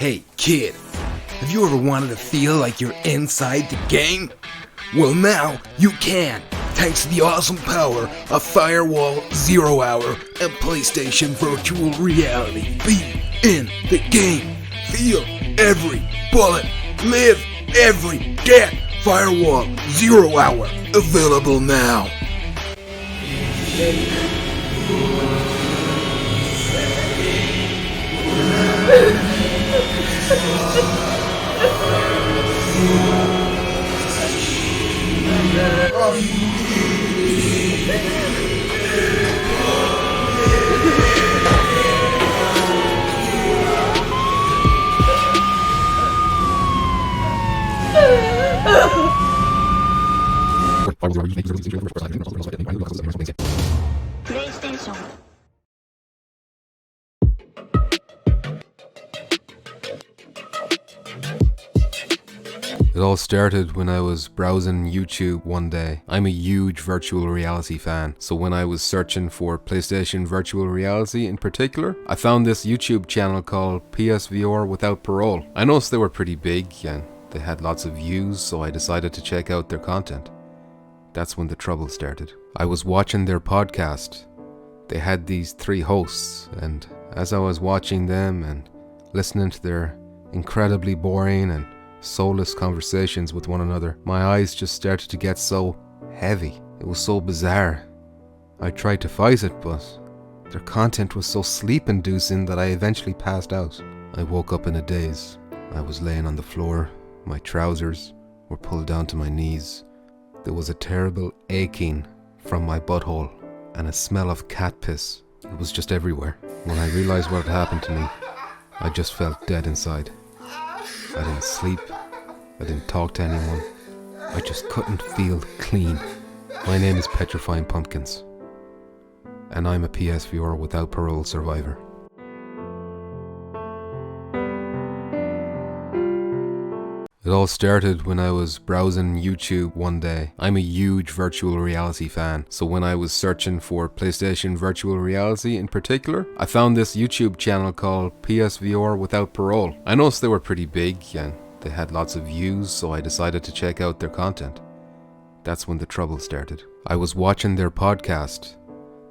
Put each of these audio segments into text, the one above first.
Hey kid, have you ever wanted to feel like you're inside the game? Well now, you can, thanks to the awesome power of Firewall Zero Hour and PlayStation Virtual Reality. Be in the game, feel every bullet, live every death. Firewall Zero Hour, available now. PlayStation. It all started when I was browsing YouTube one day. I'm a huge virtual reality fan, so when I was searching for PlayStation Virtual Reality in particular, I found this YouTube channel called PSVR Without Parole. I noticed they were pretty big and they had lots of views, so I decided to check out their content. That's when the trouble started. I was watching their podcast. They had these 3 hosts, and as I was watching them and listening to their incredibly boring and soulless conversations with one another, my eyes just started to get so heavy. It was so bizarre. I tried to fight it, but their content was so sleep-inducing that I eventually passed out. I woke up in a daze. I was laying on the floor. My trousers were pulled down to my knees. There was a terrible aching from my butthole and a smell of cat piss. It was just everywhere. When I realized what had happened to me, I just felt dead inside. I didn't sleep. I didn't talk to anyone. I just couldn't feel clean. My name is Petrifying Pumpkins, and I'm a PSVR Without Parole survivor. It all started when I was browsing YouTube one day. I'm a huge virtual reality fan, so when I was searching for PlayStation Virtual Reality in particular, I found this YouTube channel called PSVR Without Parole. I noticed they were pretty big and they had lots of views, so I decided to check out their content. That's when the trouble started. I was watching their podcast.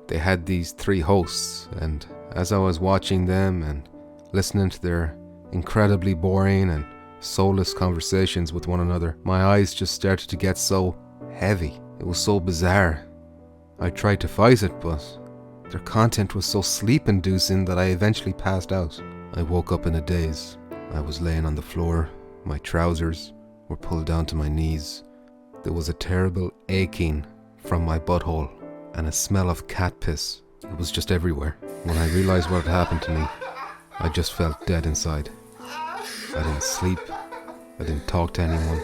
They had these 3 hosts, and as I was watching them and listening to their incredibly boring and soulless conversations with one another, my eyes just started to get so heavy. It was so bizarre. I tried to fight it, but their content was so sleep-inducing that I eventually passed out. I woke up in a daze. I was laying on the floor. My trousers were pulled down to my knees. There was a terrible aching from my butthole and a smell of cat piss. It was just everywhere. When I realized what had happened to me, I just felt dead inside. I didn't sleep. I didn't talk to anyone.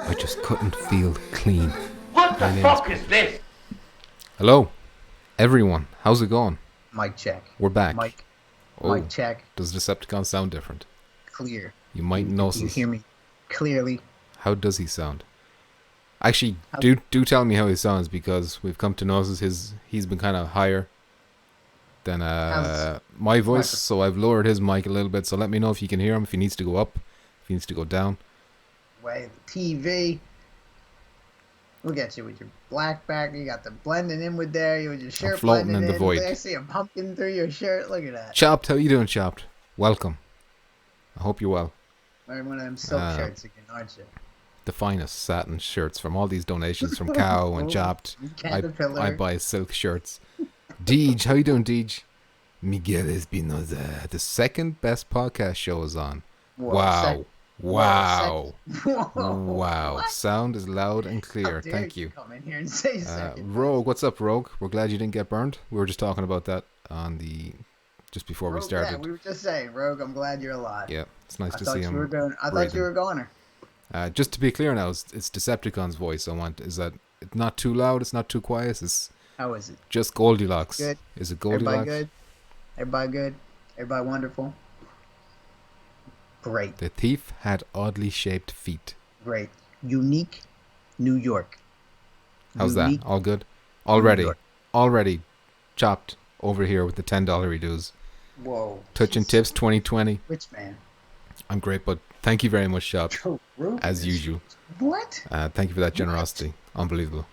I just couldn't feel clean. What the fuck is this? Hello, everyone. How's it going? Mic check. We're back. Mic Oh, check. does Decepticon sound different? Clear. You might notice. You hear me clearly. How does he sound? Actually, do tell me how he sounds, because we've come to notice he's been kind of higher than my voice, so I've lowered his mic a little bit. So let me know if you can hear him, if he needs to go up, if he needs to go down. Way TV. Look at you with your black back. You got the blending in with there. You with your shirt floating blending in the void. I see a pumpkin through your shirt. Look at that. Chopped, how you doing, Chopped? Welcome. I hope you're well. Wearing one of them silk shirts again, aren't you? The finest satin shirts from all these donations from Cow and Chopped. I buy silk shirts. Deej, how you doing, Deej? Miguel Espinoza. The second best podcast show is on. Whoa, Wow. Whoa, Wow. what? Sound is loud and clear. How dare Thank you. Come in here and say second. Rogue, what's up, Rogue? We're glad you didn't get burned. We were just talking about that on the just before we Rogue, started. Yeah, we were just saying, Rogue, I'm glad you're alive. Yeah, it's nice to I see him. thought you were goner. Just to be clear now, it's Decepticon's voice. Is that it's not too loud? It's not too quiet. It's How is it? just Goldilocks. Good. Is it Goldilocks? Everybody good? Everybody good? Everybody wonderful? Great. The thief had oddly shaped feet. Great. Unique New York. How's Unique that? All good? New Already. York. Already chopped over here with the $10 redos. Whoa. Touching tips 2020. Rich man. I'm great, but thank you very much, Chopped, Joe Rogan as is- usual. What? Thank you for that generosity. Unbelievable.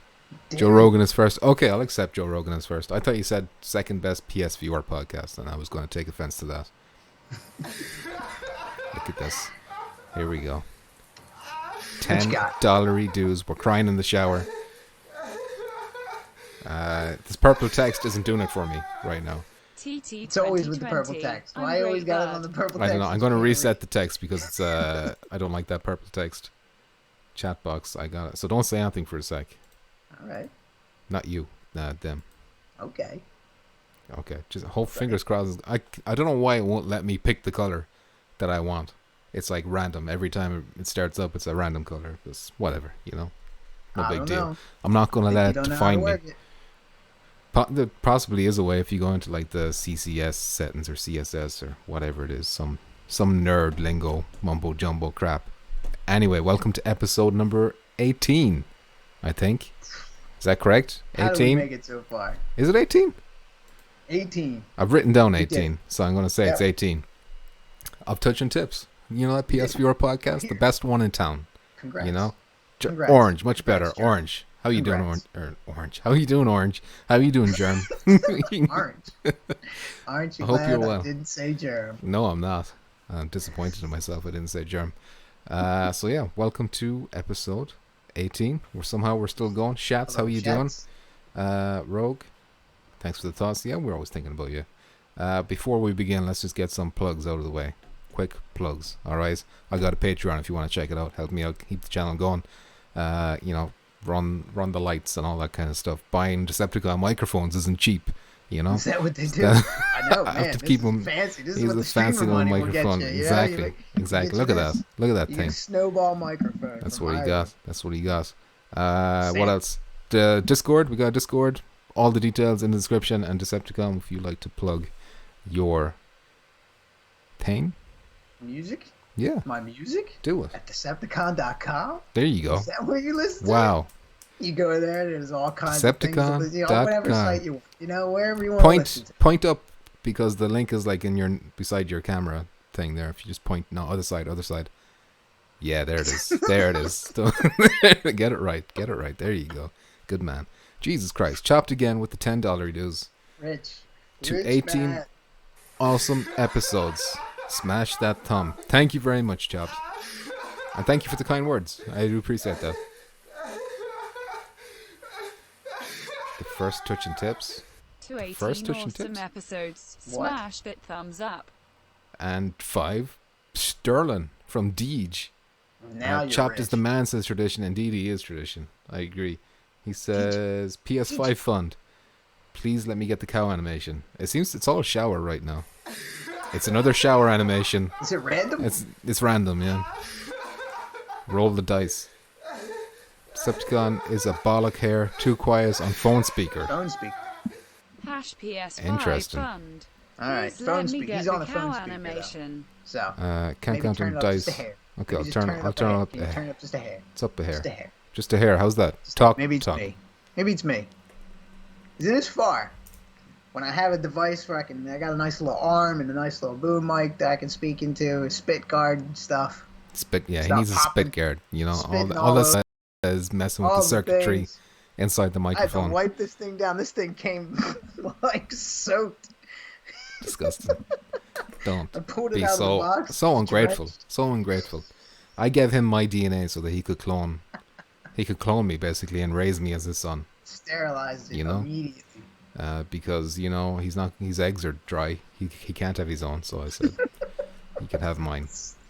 Damn. Joe Rogan is first. Okay, I'll accept Joe Rogan is first. I thought you said second best PSVR podcast, and I was going to take offense to that. Look at this. Here we go. What you got? $10 dues. We're crying in the shower. This purple text isn't doing it for me right now. It's always with the purple text. Why I always got it on the purple text? I don't know. I'm going to reset the text because it's I don't like that purple text. Chat box. I got it. So don't say anything for a sec. All right. Not you. Them. Okay. Okay. Just hold fingers crossed. I don't know why it won't let me pick the color that I want. It's like random. Every time it starts up, it's a random color. It's whatever, you know. No I big don't deal. know. I'm not going to let it You don't know how to define me. work it. There possibly is a way if you go into like the CCS settings or CSS or whatever it is, some nerd lingo mumbo jumbo crap. Anyway, welcome to episode number 18, I think. Is that correct? How did we 18? make it so far? Is it 18? 18. I've written down We did. 18, so I'm going to say it's Yeah. 18. Of Touch and Tips. You know that PSVR podcast? The best one in town. Congrats. You know? Congrats. Orange, much better. Congrats, Germ. Orange. How you doing, Congrats. Orange? How you doing, Orange? How you doing, Germ? Orange. Aren't you I hope glad you're well. I didn't say germ? No, I'm not. I'm disappointed in myself. I didn't say germ. So yeah, welcome to episode 18. We're still going. Shats, how Hello, you Shats. doing? Rogue, thanks for the thoughts. Yeah, we're always thinking about you. Before we begin, let's just get some plugs out of the way. Quick plugs. All right, I got a Patreon if you want to check it out. Help me out, keep the channel going. You know, run the lights and all that kind of stuff. Buying Decepticon microphones isn't cheap. You know. Is that what they do? That- I know, I have man. to This keep is 'em- fancy. This is He's what a the streamer fancy little money will get microphone. you, you know? Exactly. You like- Exactly. get Look you at that. this. Look at that You thing. get a snowball microphone. That's from what he Ireland. got. That's what he got. Sam. What else? The Discord. We got a Discord. All the details in the description. And Decepticon, if you like to plug your thing. Music? Yeah, My music? do it. At Decepticon.com? There you go. Is that where you listen to? Wow. You go there, there's all kinds of things. Decepticon.com. Whatever site you want. You know, wherever you want to listen to. Point up because the link is like in your beside your camera thing there. If you just point, no, other side. Yeah, there it is. There it is. Get it right. Get it right. There you go. Good man. Jesus Christ. Chopped again with the $10 dues. Rich. To Rich 18 man. awesome episodes. Smash that thumb. Thank you very much, Chopped. And thank you for the kind words. I do appreciate that. The first touch and tips. To 18 First touch and awesome tips. episodes. What? Smash that thumbs up. And 5. Sterling from Deej. Now you're Chopped rich. is the man, says tradition. Indeed, he is tradition. I agree. He says, PS5 fund. Please let me get the cow animation. It seems it's all a shower right now. It's another shower animation. Is it random? It's random, yeah. Roll the dice. Decepticon is a bollock hair, too quiet on phone speaker. Phone speaker. Hash PS5 Interesting. fund. All right, Please phone let me speaker. get He's the on the phone cow speaker. animation. So Can't maybe count turn on it up dice. just a hair. Okay, I'll Maybe just turn it it a hair. up. Can you turn it up just a hair. It's up a hair. Just a hair. Just a hair. How's that? Talk. Maybe it's talk. me. Maybe it's me. Is it this far? When I have a device where I got a nice little arm and a nice little boom mic that I can speak into, spit guard stuff. Spit. Yeah, he Stop needs a popping. spit guard. You know, Spitting all all this is messing with All the the circuitry things. inside the I had to microphone. wipe this thing down. This thing came like soaked. Disgusting. Don't I pulled it be out of the so box. so ungrateful. drenched. So ungrateful. I gave him my DNA so that he could clone me basically and raise me as his son. Sterilized it You know? immediately. Because you know his eggs are dry. He can't have his own. So I said he could have mine.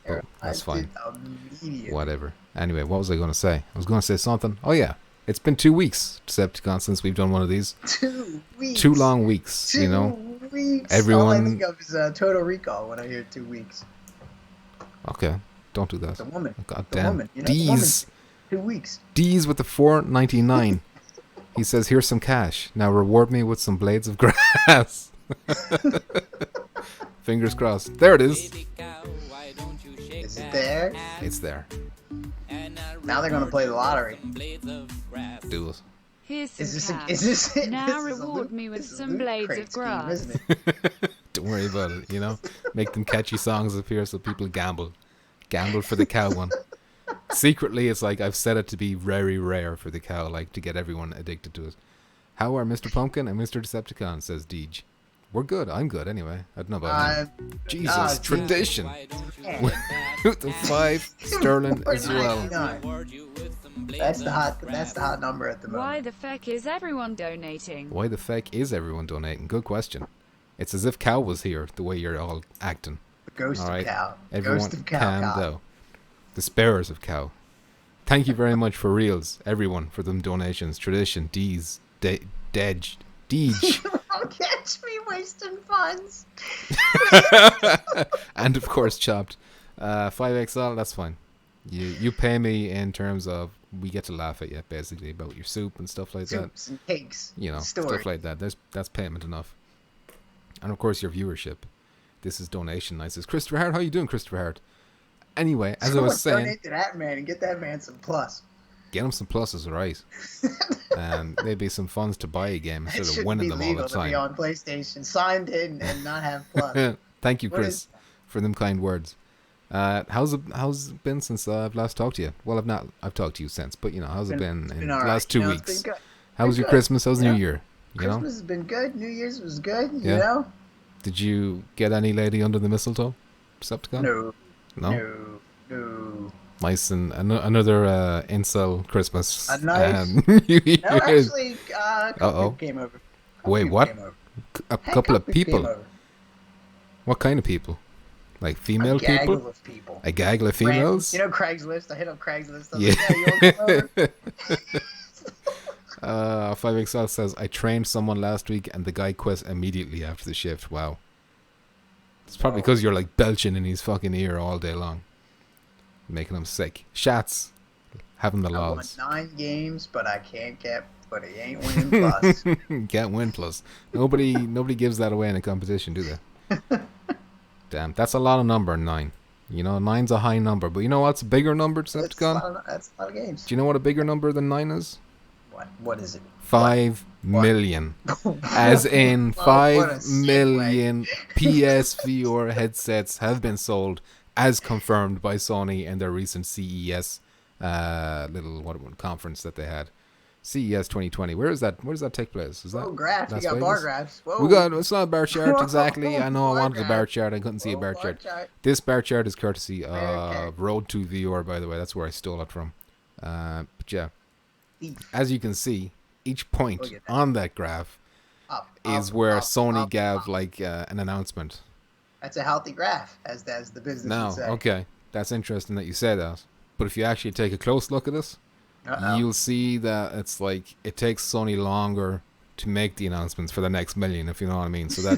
Oh, that's Sterilized fine. it immediately. Whatever. Anyway, what was I going to say? I was going to say something. Oh yeah, it's been 2 weeks, Decepticon, since we've done one of these. 2 weeks. 2 long weeks. 2 You know. weeks. Everyone- All I think of is Total Recall when I hear 2 weeks. Okay, don't do that. The woman. God The damn. woman. You know, the woman. D's. 2 weeks. D's with the $4.99. He says, "Here's some cash. Now reward me with some blades of grass." Fingers crossed. There it is. Is it there? It's there. Now they're gonna play the lottery. Do it. Here's some Is this cash. is this it? Now This is a reward loot- me with this is a some loot blades crate of scheme, grass. isn't it? Don't worry about it. You know, make them catchy songs appear so people gamble. Gamble for the cow one. Secretly, it's like I've set it to be very rare for the cow, like to get everyone addicted to it. How are Mr. Pumpkin and Mr. Decepticon, says Deej. We're good. I'm good anyway. I don't know about you. Jesus, tradition. With the 5 sterling as well. That's the hot number at the moment. Why the feck is everyone donating? Why the feck is everyone donating? Good question. It's as if Cow was here, the way you're all acting. The ghost All right. of Cow. Everyone Ghost of Cow. calm down. The sparers of Cow. Thank you very much for reals, everyone, for them donations. Tradition, Deej. Deej. Don't catch me wasting funds. And of course, Chopped. 5XL, that's fine. You pay me in terms of we get to laugh at you, basically, about your soup and stuff like that. Soups and cakes. You know, Story. stuff like that. That's payment enough. And of course, your viewership. This is donation night. Says Christopher Hart. How you doing, Christopher Hart? Anyway, as I was saying, donate to that man and get that man some plus. get him some pluses, right? Maybe some funds to buy a game instead of winning them all the To be time. on PlayStation, signed in and not have plus. Thank you, What Chris, is- for them kind words. How's it been since I've last talked to you? Well, I've talked to you since, but you know, how's it been in the all right. last 2 You know, it's weeks? been good. How was been your good. Christmas? How was Yeah. New Year? You know, Christmas has been good. New Year's was good. Yeah. You know? did you get any lady under the mistletoe? Decepticon? No. No? No. Nice, and another incel Christmas. A nice- New Year. No, actually, a couple Uh-oh. people came over. Wait, People what? came over. A Hey, couple of people came people. over. What kind of people? Like female A gaggle people? of people. A gaggle of Random- females? You know Craigslist? I hit up Craigslist. I was Yeah. like, you want to come over? 5XL says, I trained someone last week and the guy quit immediately after the shift. Wow. It's probably because you're like belching in his fucking ear all day long. Making him sick. Shats. Having the I won lols. 9 games, but I can't get, but he ain't winning plus. Can't win plus. Nobody gives that away in a competition, do they? Damn, that's a lot of number, 9. You know, 9's a high number. But you know what's a bigger number, That's a Decepticon? that's a lot of games. Do you know what a bigger number than 9 is? What is it? 5 million. As in Oh, what a 5 segue. million PSVR headsets have been sold, as confirmed by Sony in their recent CES conference that they had. CES 2020. Where does that take place? Is that Oh, graphs. We Las got bar Vegas? graphs. Whoa. We got, it's not a bar chart Whoa, exactly. I know I bar wanted a bar graph. chart. I couldn't see a Whoa, bar bar chart. chart. This bar chart is courtesy Okay. of Road to VR, by the way. That's where I stole it from. But yeah, Thief. as you can see, each point Look at that. on that graph Up, is up, where up, Sony up, gave up. like an announcement. That's a healthy graph, as the business Now, would say. okay, that's interesting that you say that. But if you actually take a close look at it, Uh-oh. you'll see that it's like it takes Sony longer to make the announcements for the next million, if you know what I mean. So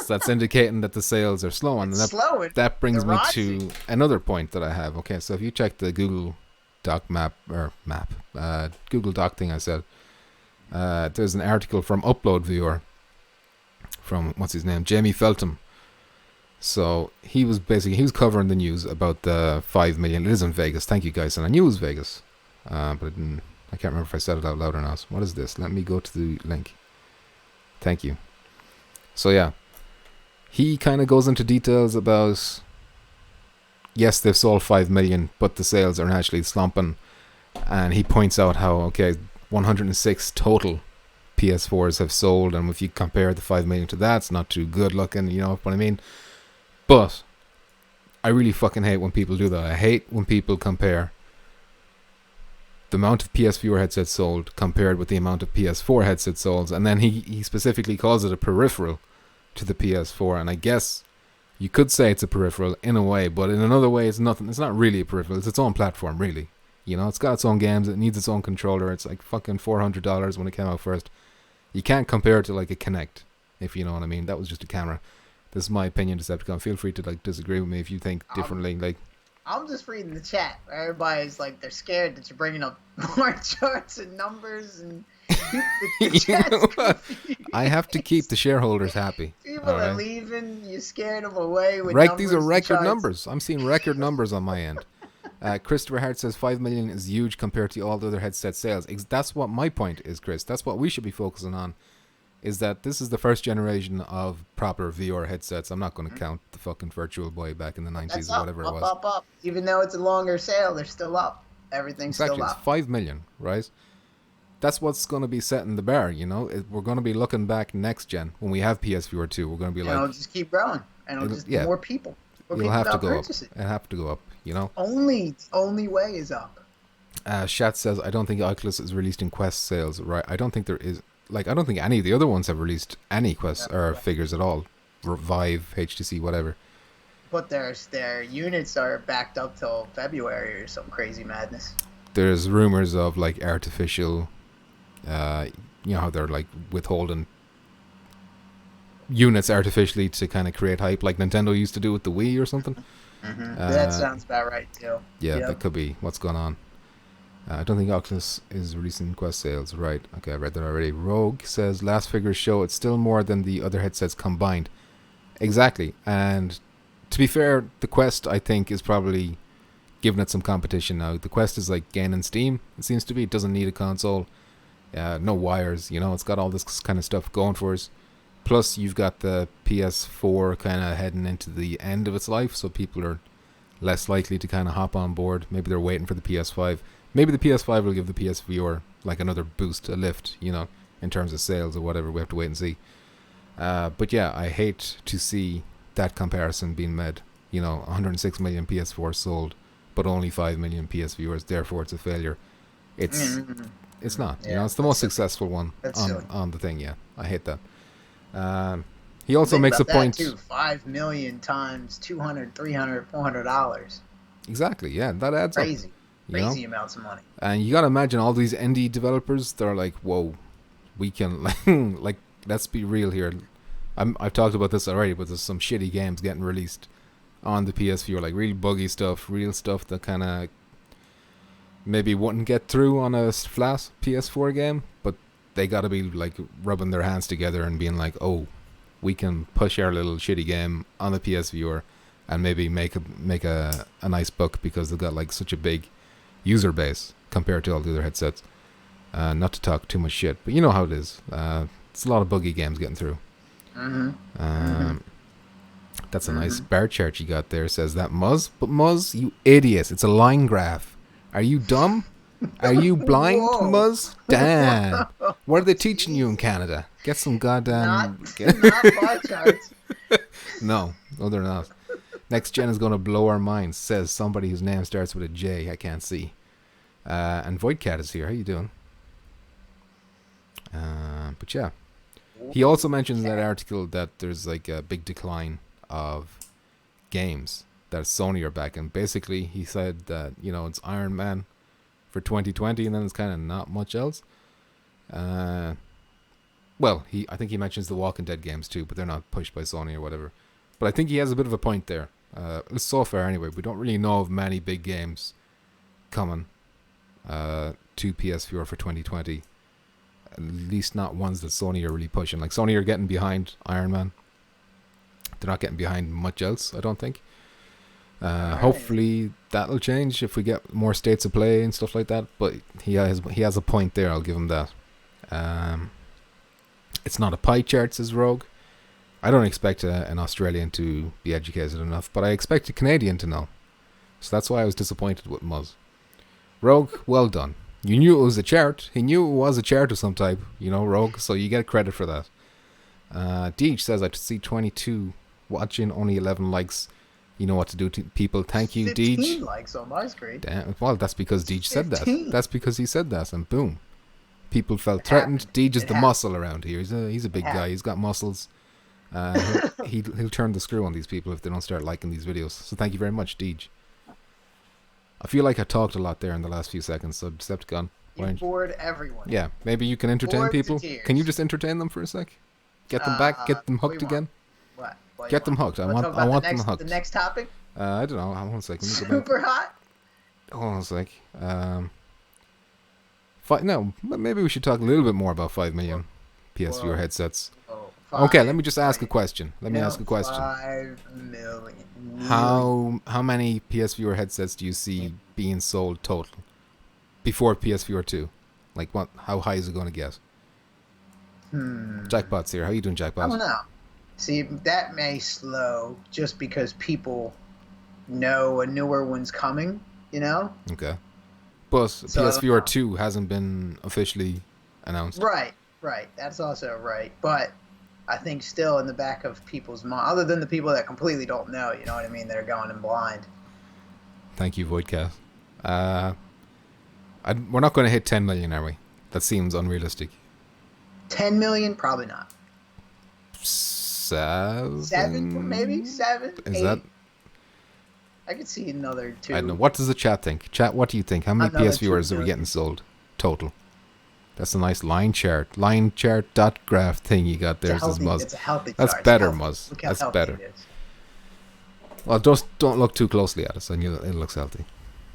that's indicating that the sales are slow, and It's slowing. that brings They're me to another point that I have. Okay, so if you check the Google Doc Google Doc thing I said, there's an article from Upload Viewer from what's his name, Jamie Feltham. So he was covering the news about the 5 million. It is in Vegas. Thank you guys, and I knew it was Vegas, but I can't remember if I said it out loud or not. What is this? Let me go to the link. Thank you. So yeah, he kind of goes into details about, yes, they've sold 5 million, but the sales are actually slumping, and he points out how 106 total PS4s have sold, and if you compare the 5 million to that, it's not too good looking. You know what I mean? But I really fucking hate when people do that. I hate when people compare the amount of PS4 headsets sold compared with the amount of PS4 headsets sold, and then he specifically calls it a peripheral to the PS4, and I guess you could say it's a peripheral in a way, but in another way it's nothing. It's not really a peripheral. It's its own platform, really. You know, it's got its own games. It needs its own controller. It's like fucking $400 when it came out first. You can't compare it to like a Kinect, if you know what I mean. That was just a camera. This is my opinion, Decepticon. Feel free to like disagree with me if you think differently. Like, I'm just reading the chat. Everybody's like, they're scared that you're bringing up more charts and numbers, and the you chat's know what? confused. I have to keep the shareholders happy. People all are right? leaving. You scared them away with Right, these are numbers and record charts. numbers. I'm seeing record numbers on my end. Christopher Hart says 5 million is huge compared to all the other headset sales. That's what my point is, Chris. That's what we should be focusing on. is that this is the first generation of proper VR headsets. I'm not going to count the fucking Virtual Boy back in the 90s That's or up, whatever it up, was. up. Even though it's a longer sale, they're still up. Everything's Exactly, still it's up. 5 million, right? That's what's going to be setting the bar, you know? We're going to be looking back next gen. When we have PSVR 2, we're going to be And like... it'll just keep growing. And it'll just more people. More You'll people have to that'll go up. purchase it. It'll have to go up, you know? Only way is up. Shat says, I don't think Oculus is released in Quest sales, right? I don't think there is... Like, I don't think any of the other ones have released any Quest or figures at all. Vive, HTC, whatever. But their units are backed up till February or some crazy madness. There's rumors of, like, artificial... you know how they're, like, withholding units artificially to kind of create hype, like Nintendo used to do with the Wii or something. That sounds about right, too. Yeah, that could be what's going on. I don't think Oculus is releasing Quest sales. Right. Okay, I read that already. Rogue says, last figures show it's still more than the other headsets combined. Exactly. And to be fair, the Quest, I think, is probably giving it some competition now. The Quest is like gaining steam, it seems to be. It doesn't need a console. No wires, you know. It's got all this kind of stuff going for us. Plus, you've got the PS4 kind of heading into the end of its life, so people are less likely to kind of hop on board. Maybe they're waiting for the PS5. Maybe the PS5 will give the PSVR like another boost, a lift, you know, in terms of sales or whatever. We have to wait and see. But yeah, I hate to see that comparison being made. You know, 106 million PS4 sold, but only 5 million PSVRs. Therefore, it's a failure. It's not. Yeah, you know, it's the most successful one on the thing. Yeah, I hate that. He also makes a point. Too. 5 million times $200, $300, $400. Exactly. Yeah, that adds up. Crazy amounts of money. And you gotta imagine all these indie developers. They're like, whoa, we can like let's be real here. I've talked about this already, but there's some shitty games getting released on the PSVR, like really buggy stuff, real stuff that kind of maybe wouldn't get through on a flat PS4 game, but they gotta be like rubbing their hands together and being like, oh, we can push our little shitty game on the PSVR and maybe make a nice buck because they've got like such a big user base compared to all the other headsets. Not to talk too much shit, but you know how it is. It's a lot of buggy games getting through. That's a nice bar chart you got there. Says that Muzz, but Muzz, you idiot! It's a line graph. Are you dumb? Are you blind, Muzz? Damn! What are they teaching you in Canada? Get some goddamn. Not bar charts. No, they're not. Next gen is going to blow our minds, says somebody whose name starts with a J. I can't see. And Voidcat is here. How you doing? But yeah. He also mentions in that article that there's like a big decline of games that Sony are backing. Basically, he said that, you know, it's Iron Man for 2020 and then it's kind of not much else. Well, I think he mentions the Walking Dead games too, but they're not pushed by Sony or whatever. But I think he has a bit of a point there. So far, anyway, we don't really know of many big games coming to PSVR for 2020. At least not ones that Sony are really pushing. Like Sony are getting behind Iron Man. They're not getting behind much else, I don't think. Hopefully that'll change if we get more states of play and stuff like that. But he has a point there. I'll give him that. It's not a pie chart, says Rogue. I don't expect an Australian to be educated enough, but I expect a Canadian to know. So that's why I was disappointed with Muzz. Rogue, well done. You knew it was a chart. He knew it was a chart of some type, you know, Rogue, so you get credit for that. Deej says, I see 22 watching, only 11 likes. You know what to do to people. Thank you, 15 Deej. likes on my screen. Damn, well, that's because Deej said that. 15. That's because he said that, and boom. People felt threatened. Deej is the muscle around here. He's a big guy. He's got muscles. He'll turn the screw on these people if they don't start liking these videos. So thank you very much, Deej. I feel like I talked a lot there in the last few seconds, so Decepticon. You bored everyone. Yeah, maybe you can entertain Bored to people. tears. Can you just entertain them for a sec? Get them back, get them hooked again. What do Get them you want? hooked. I Wanna want talk about them hooked. The next topic? I don't know. Hold on a sec. Let me go back. Super hot? Hold on a sec. No, maybe we should talk a little bit more about 5 million PSVR headsets. Okay, let me just ask a question. Let me ask a question. 5 million. How many PSVR headsets do you see being sold total before PSVR 2? Like what? How high is it going to get? Jackpot's here. How you doing, I Jackpot? don't know. See, that may slow just because people know a newer one's coming, you know? Okay. But So I don't PSVR know. 2 hasn't been officially announced. Right. That's also right. But I think still in the back of people's mind, other than the people that completely don't know, you know what I mean? They're going in blind. Thank you, Voidcast. We're not going to hit 10 million, are we? That seems unrealistic. 10 million? Probably not. 7? 7, maybe? 7? Is 8? that... I could see another 2. I don't know. What does the chat think? Chat, what do you think? How many Another PSVRs 2 are we million. getting sold? Total. That's a nice line chart. Line chart dot graph thing you got there, says Muzz. It's a healthy That's chart. It's better, healthy. Muzz. Look how That's healthy better. it is. Well, just don't look too closely at it, and it looks healthy.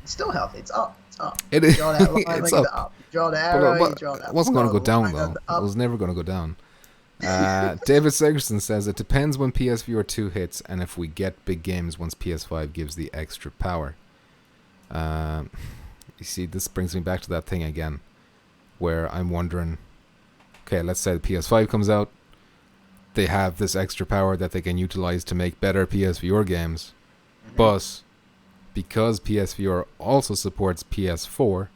It's still healthy. It's up. It's up. It You is. draw that line, It's look at up. the up. You draw the arrow, you draw that. It wasn't going to go down, line of though. the It up. was never going to go down. David Segerson says, it depends when PSVR 2 hits and if we get big games once PS5 gives the extra power. You see, this brings me back to that thing again, where I'm wondering, okay, let's say the PS5 comes out, they have this extra power that they can utilize to make better PSVR games, but because PSVR also supports PS4,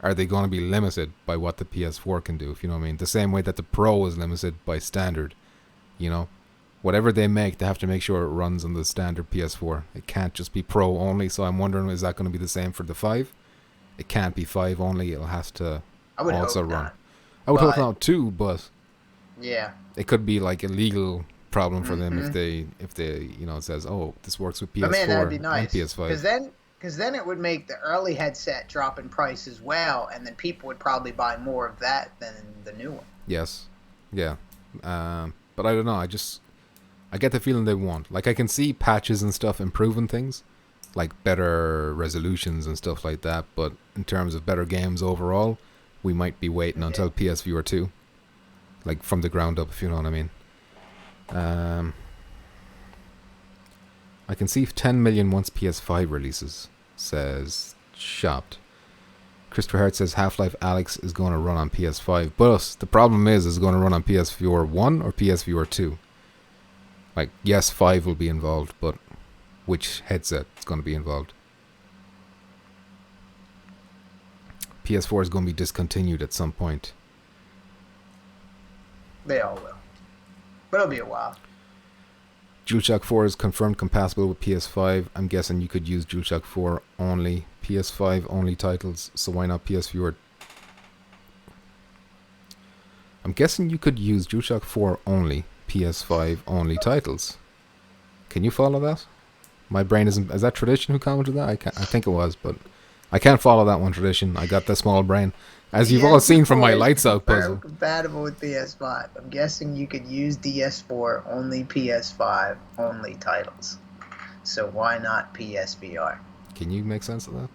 are they going to be limited by what the PS4 can do, if you know what I mean? The same way that the Pro is limited by standard, you know? Whatever they make, they have to make sure it runs on the standard PS4. It can't just be Pro only, so I'm wondering, is that going to be the same for the 5? It can't be 5 only, it'll have to I would also hope run. not. I would hope But- not too, but Yeah. it could be like a legal problem for them if they you know, it says, oh, this works with PS4 But man, that'd be nice. and PS5. Because then it would make the early headset drop in price as well, and then people would probably buy more of that than the new one. Yes. Yeah. But I don't know. I get the feeling they won't. Like, I can see patches and stuff improving things, like better resolutions and stuff like that. But in terms of better games overall, we might be waiting until PSVR 2, like from the ground up, if you know what I mean. I can see 10 million once PS5 releases, says Shopped. Christopher Hart says Half-Life Alyx is going to run on PS5, but the problem is it going to run on PSVR 1 or PSVR 2. Like, yes, 5 will be involved, but which headset is going to be involved? PS4 is going to be discontinued at some point. They all will. But it'll be a while. DualShock 4 is confirmed compatible with PS5. I'm guessing you could use DualShock 4 only, PS5 only titles, so why not PSVR? I'm guessing you could use DualShock 4 only, PS5 only titles. Can you follow that? My brain isn't... Is that Tradition who commented that? I think it was, but I can't follow that one, Tradition. I got that small brain. As you've all seen from my Lights Out puzzle. Compatible with PS5. I'm guessing you could use DS4 only PS5 only titles. So why not PSVR? Can you make sense of that?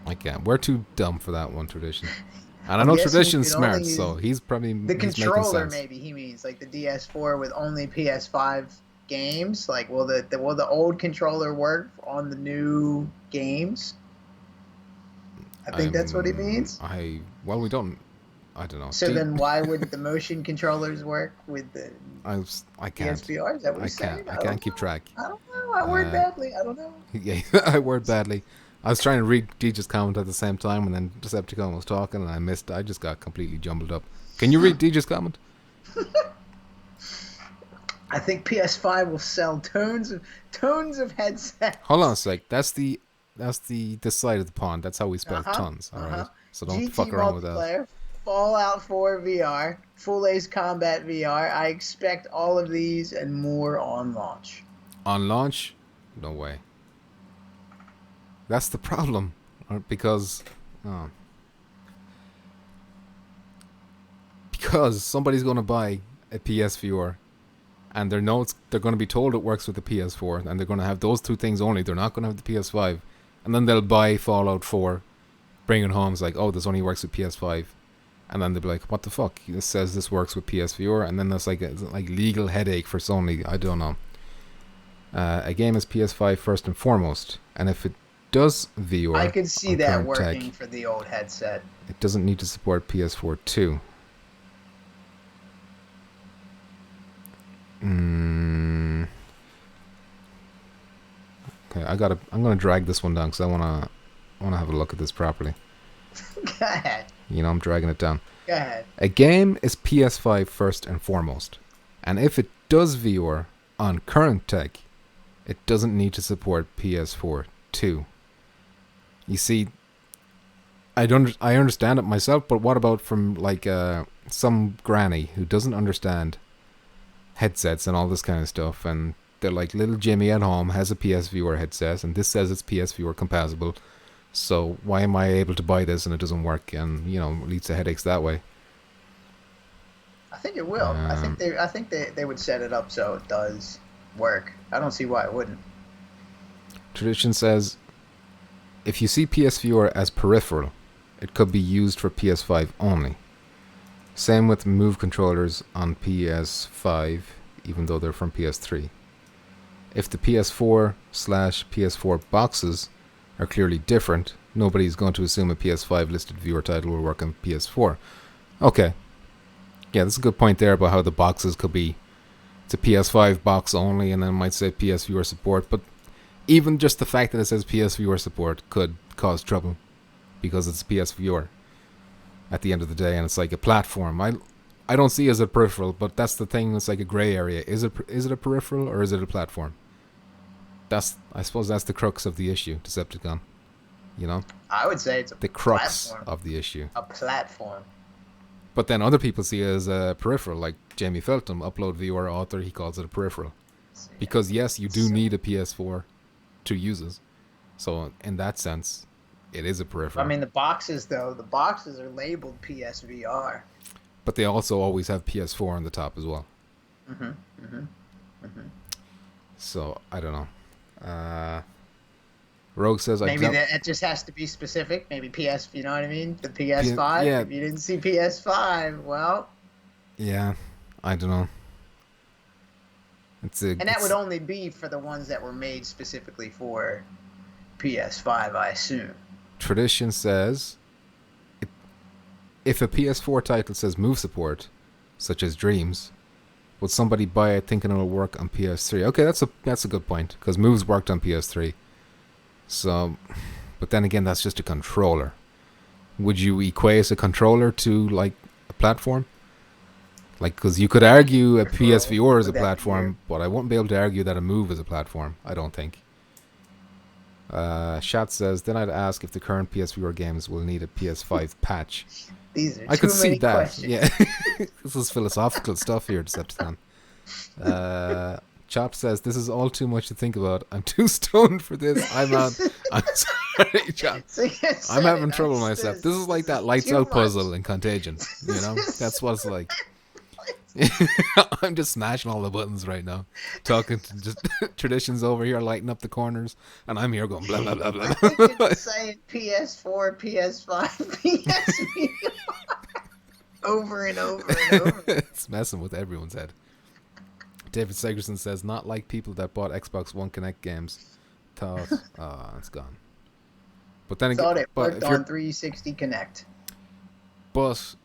I can't. We're too dumb for that one, Tradition. And I know guessing Tradition's you can only smart, so he's probably The he's controller, making sense. maybe he means like the DS4 with only PS5 games. Like, will the old controller work on the new games? I think that's what he means. Well, we don't. I don't know. So then, why would the motion controllers work with the I can't. PSVR? Is that what he's saying? I can't keep track. I don't know. I word badly. I don't know. Yeah, I word badly. I was trying to read DJ's comment at the same time, and then Decepticon was talking, and I missed. I just got completely jumbled up. Can you read DJ's comment? I think PS5 will sell tons of headsets. Hold on a sec. That's the this side of the pond. That's how we spell tons. All right. So don't GT fuck around with that. multiplayer, Fallout 4 VR, Full Ace Combat VR. I expect all of these and more on launch. On launch, no way. That's the problem, because somebody's going to buy a PSVR, and they're going to be told it works with the PS4, and they're going to have those two things only. They're not going to have the PS5, and then they'll buy Fallout 4, bring it home. It's like, oh, this only works with PS5, and then they'll be like, what the fuck? This says this works with PSVR, and then that's like a legal headache for Sony. I don't know. A game is PS5 first and foremost, and if it does VR, I could see on that current working tech, for the old headset. it doesn't need to support PS4 too. I'm gonna drag this one down because I wanna have a look at this properly. Go ahead. You know, I'm dragging it down. Go ahead. A game is PS5 first and foremost, and if it does VR on current tech, it doesn't need to support PS4 too. You see, I understand it myself, but what about from like some granny who doesn't understand headsets and all this kind of stuff, and they're like, little Jimmy at home has a PSVR headset, and this says it's PSVR compatible. So why am I able to buy this and it doesn't work, and you know, leads to headaches that way? I think it will. I think they would set it up so it does work. I don't see why it wouldn't. Tradition says, if you see PSVR as peripheral, it could be used for PS5 only. Same with Move controllers on PS5, even though they're from PS3. If the PS4/PS4 boxes are clearly different, nobody's going to assume a PS5 listed VR title will work on PS4. Okay. Yeah, that's a good point there about how the boxes could be, it's a PS5 box only, and then it might say PSVR support, but even just the fact that it says PSVR support could cause trouble, because it's PSVR at the end of the day, and it's like a platform. I don't see it as a peripheral, but that's the thing, it's like a grey area. Is it a peripheral or is it a platform? I suppose that's the crux of the issue, Decepticon. You know? I would say it's the crux of the issue. A platform. But then other people see it as a peripheral, like Jamie Feltham, Upload VR author, he calls it a peripheral. Because yes, you do need a PS4 to use it. So in that sense, it is a peripheral. I mean, the boxes are labeled PSVR. But they also always have PS4 on the top as well. So, I don't know. Rogue says... Maybe it just has to be specific. Maybe PS, you know what I mean? The PS5. Yeah. If you didn't see PS5, well... Yeah, I don't know. And that would only be for the ones that were made specifically for PS5, I assume. Tradition says... If a PS4 title says move support, such as Dreams, would somebody buy it thinking it'll work on PS3? Okay, that's a good point, because moves worked on PS3. So, but then again, that's just a controller. Would you equate a controller to like a platform? Like, because you could argue a PSVR is a platform, but I won't be able to argue that a move is a platform. I don't think. Shat says, then I'd ask if the current PSVR games will need a PS5 patch. These are I could see that. questions. Yeah, this is philosophical stuff here, Decepticon. Chop says, this is all too much to think about. I'm too stoned for this. I'm sorry, Chop. I'm having trouble myself. This is like that lights out puzzle in Contagion. You know, that's what it's like. I'm just smashing all the buttons right now, talking to just Traditions over here lighting up the corners, and I'm here going blah blah blah blah. You're saying PS4, PS5, PSVR over and over and over. It's messing with everyone's head. David Segerson says, not like people that bought Xbox One Connect games. Thought, it's gone. But then again, it worked on 360 Connect. But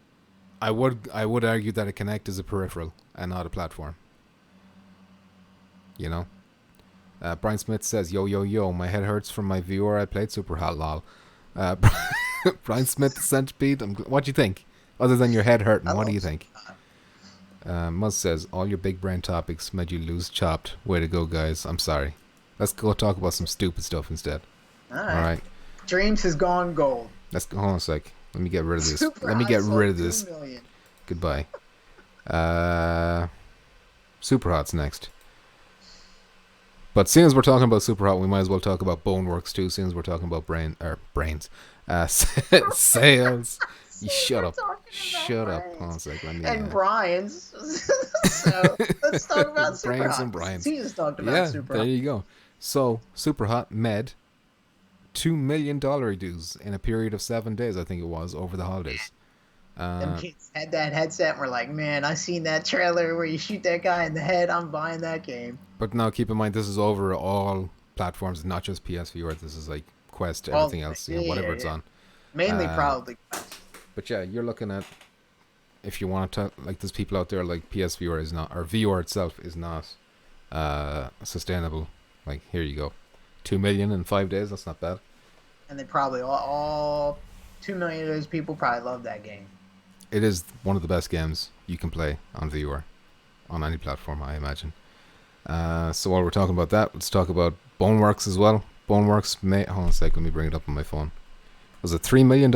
I would argue that a Kinect is a peripheral and not a platform. You know? Brian Smith says, yo, my head hurts from my VR. I played Super Hot lol. Brian Smith, the Centipede, what do you think? Other than your head hurting, what do you think? Muzz says, all your big brain topics made you lose Chopped. Way to go, guys. I'm sorry. Let's go talk about some stupid stuff instead. Alright. Dreams has gone gold. Let's go. Hold on a sec. Let me get rid of this. Let me get rid of this. Goodbye. Super Hot's next. But seeing as we're talking about Super Hot, we might as well talk about Boneworks too. Seeing as we're talking about brains, sales. You shut up. Shut up. Hold on a sec. Let me. And Brian's. So let's talk about Super Brains Hot. and Brian's. He just talked about Super Hot. There you go. So Super Hot made $2 million dues in a period of 7 days, I think it was, over the holidays. Them kids had that headset and were like, man, I seen that trailer where you shoot that guy in the head. I'm buying that game. But now keep in mind, this is over all platforms, not just PSVR. This is like Quest, everything else, whatever it's on. Mainly probably Quest. But yeah, you're looking at, if you want to, like, there's people out there like PSVR is not, or VR itself is not sustainable. Like, here you go. 2 million in 5 days. That's not bad. And they probably all 2 million of those people probably love that game. It is one of the best games you can play on VR, on any platform, I imagine. So while we're talking about that, let's talk about Boneworks as well. Boneworks hold on a sec, let me bring it up on my phone. Was it $3 million?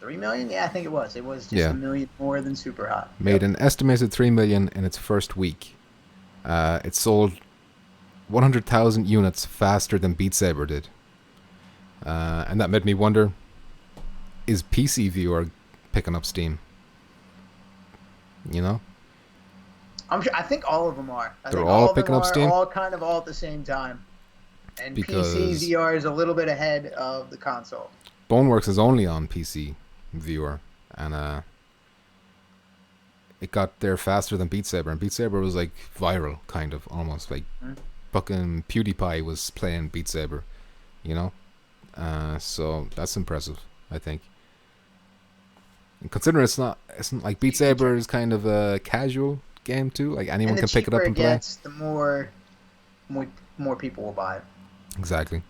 3 million? Yeah, I think it was. It was just a million more than Super Hot. Made an estimated 3 million in its first week. It sold 100,000 units faster than Beat Saber did. And that made me wonder, is PC VR picking up steam? You know? I think all of them are. They're all picking up steam? All kind of all at the same time. And Because PC VR is a little bit ahead of the console. Boneworks is only on PC VR, and it got there faster than Beat Saber, and Beat Saber was like viral, kind of, almost like fucking PewDiePie was playing Beat Saber, you know? So that's impressive, I think. And considering it's not like Beat Saber is kind of a casual game too, like anyone can pick it up and play. The more people will buy it. Exactly.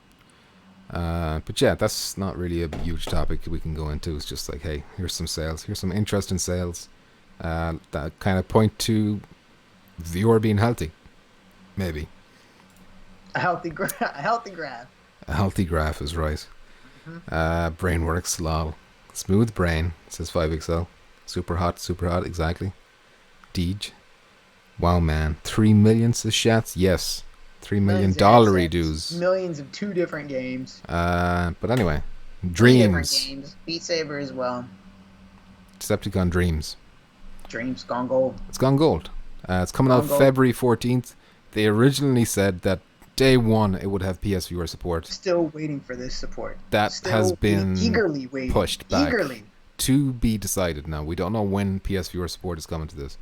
But yeah, that's not really a huge topic we can go into. It's just like, hey, here's some sales. Here's some interesting sales that kind of point to VR being healthy. Maybe. A healthy graph. A healthy graph is right. Brainworks, lol. Smooth brain, says 5XL. Super hot, exactly. Deej. Wow, man. 3 million, says Shats. Yes. $3 million dues. Millions of 2 different games. But anyway, 3 Dreams. different games. Beat Saber as well. Decepticon Dreams. Dreams gone gold. It's gone gold. It's coming out February 14th. They originally said that day one it would have PSVR support. Still waiting for this support. That has been eagerly waiting. Pushed back. Eagerly. To be decided now. We don't know when PSVR support is coming to this.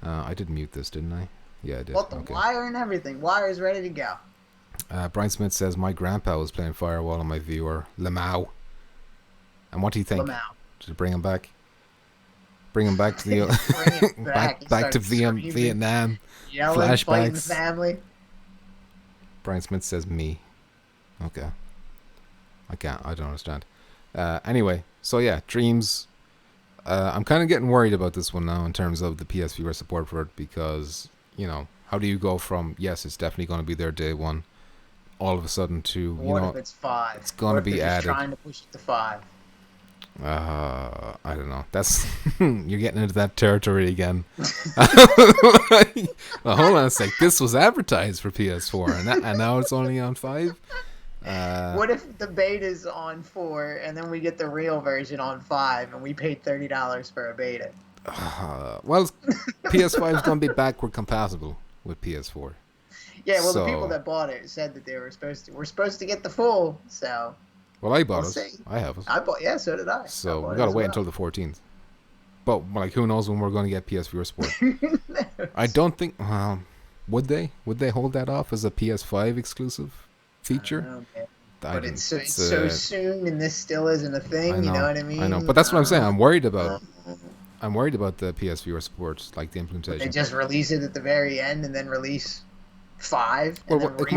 I did mute this, didn't I? Yeah, I did. Well, the wire and everything. Wire is ready to go. Brian Smith says, my grandpa was playing Firewall on my VR. Lamau. And what do you think? Lamau. Did it bring him back? Bring him back to the back to Vietnam. Yelling, flashbacks. Fighting the family. Brian Smith says me. Okay. I don't understand. Anyway, so yeah, Dreams. I'm kind of getting worried about this one now in terms of the PSVR support for it, because, you know, how do you go from, yes, it's definitely going to be there day one, all of a sudden to, what if it's 5? It's going to be added. Trying to push it to 5. I don't know. That's you're getting into that territory again. Well, hold on a sec. This was advertised for PS4, and now it's only on 5. What if the beta's on 4 and then we get the real version on 5 and we paid $30 for a beta? Well, PS5 is going to be backward compatible with PS4. Yeah, well, the people that bought it said that they were supposed to get the full. So. Well, I bought it. I have it. Yeah, so did I. So we gotta wait until the 14th. But like, who knows when we're going to get PSVR support? I don't think. Would they hold that off as a PS5 exclusive feature? I don't know, but it's so soon, and this still isn't a thing. You know what I mean? I know, but that's what I'm saying. I'm worried about the PSVR support, like the implementation. They just release it at the very end, and then release 5. Well, and then it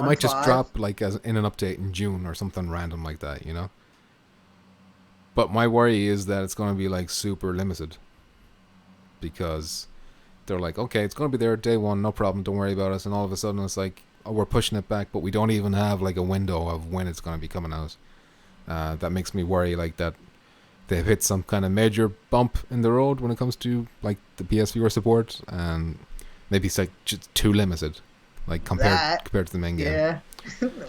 might just drop like as in an update in June or something random like that, you know. But my worry is that it's going to be like super limited, because they're like, okay, it's going to be there day one, no problem, don't worry about us, and all of a sudden it's like, oh, we're pushing it back, but we don't even have like a window of when it's going to be coming out. That makes me worry, like, that they've hit some kind of major bump in the road when it comes to like the PSVR support, and maybe it's like just too limited, like compared to the main game. Yeah,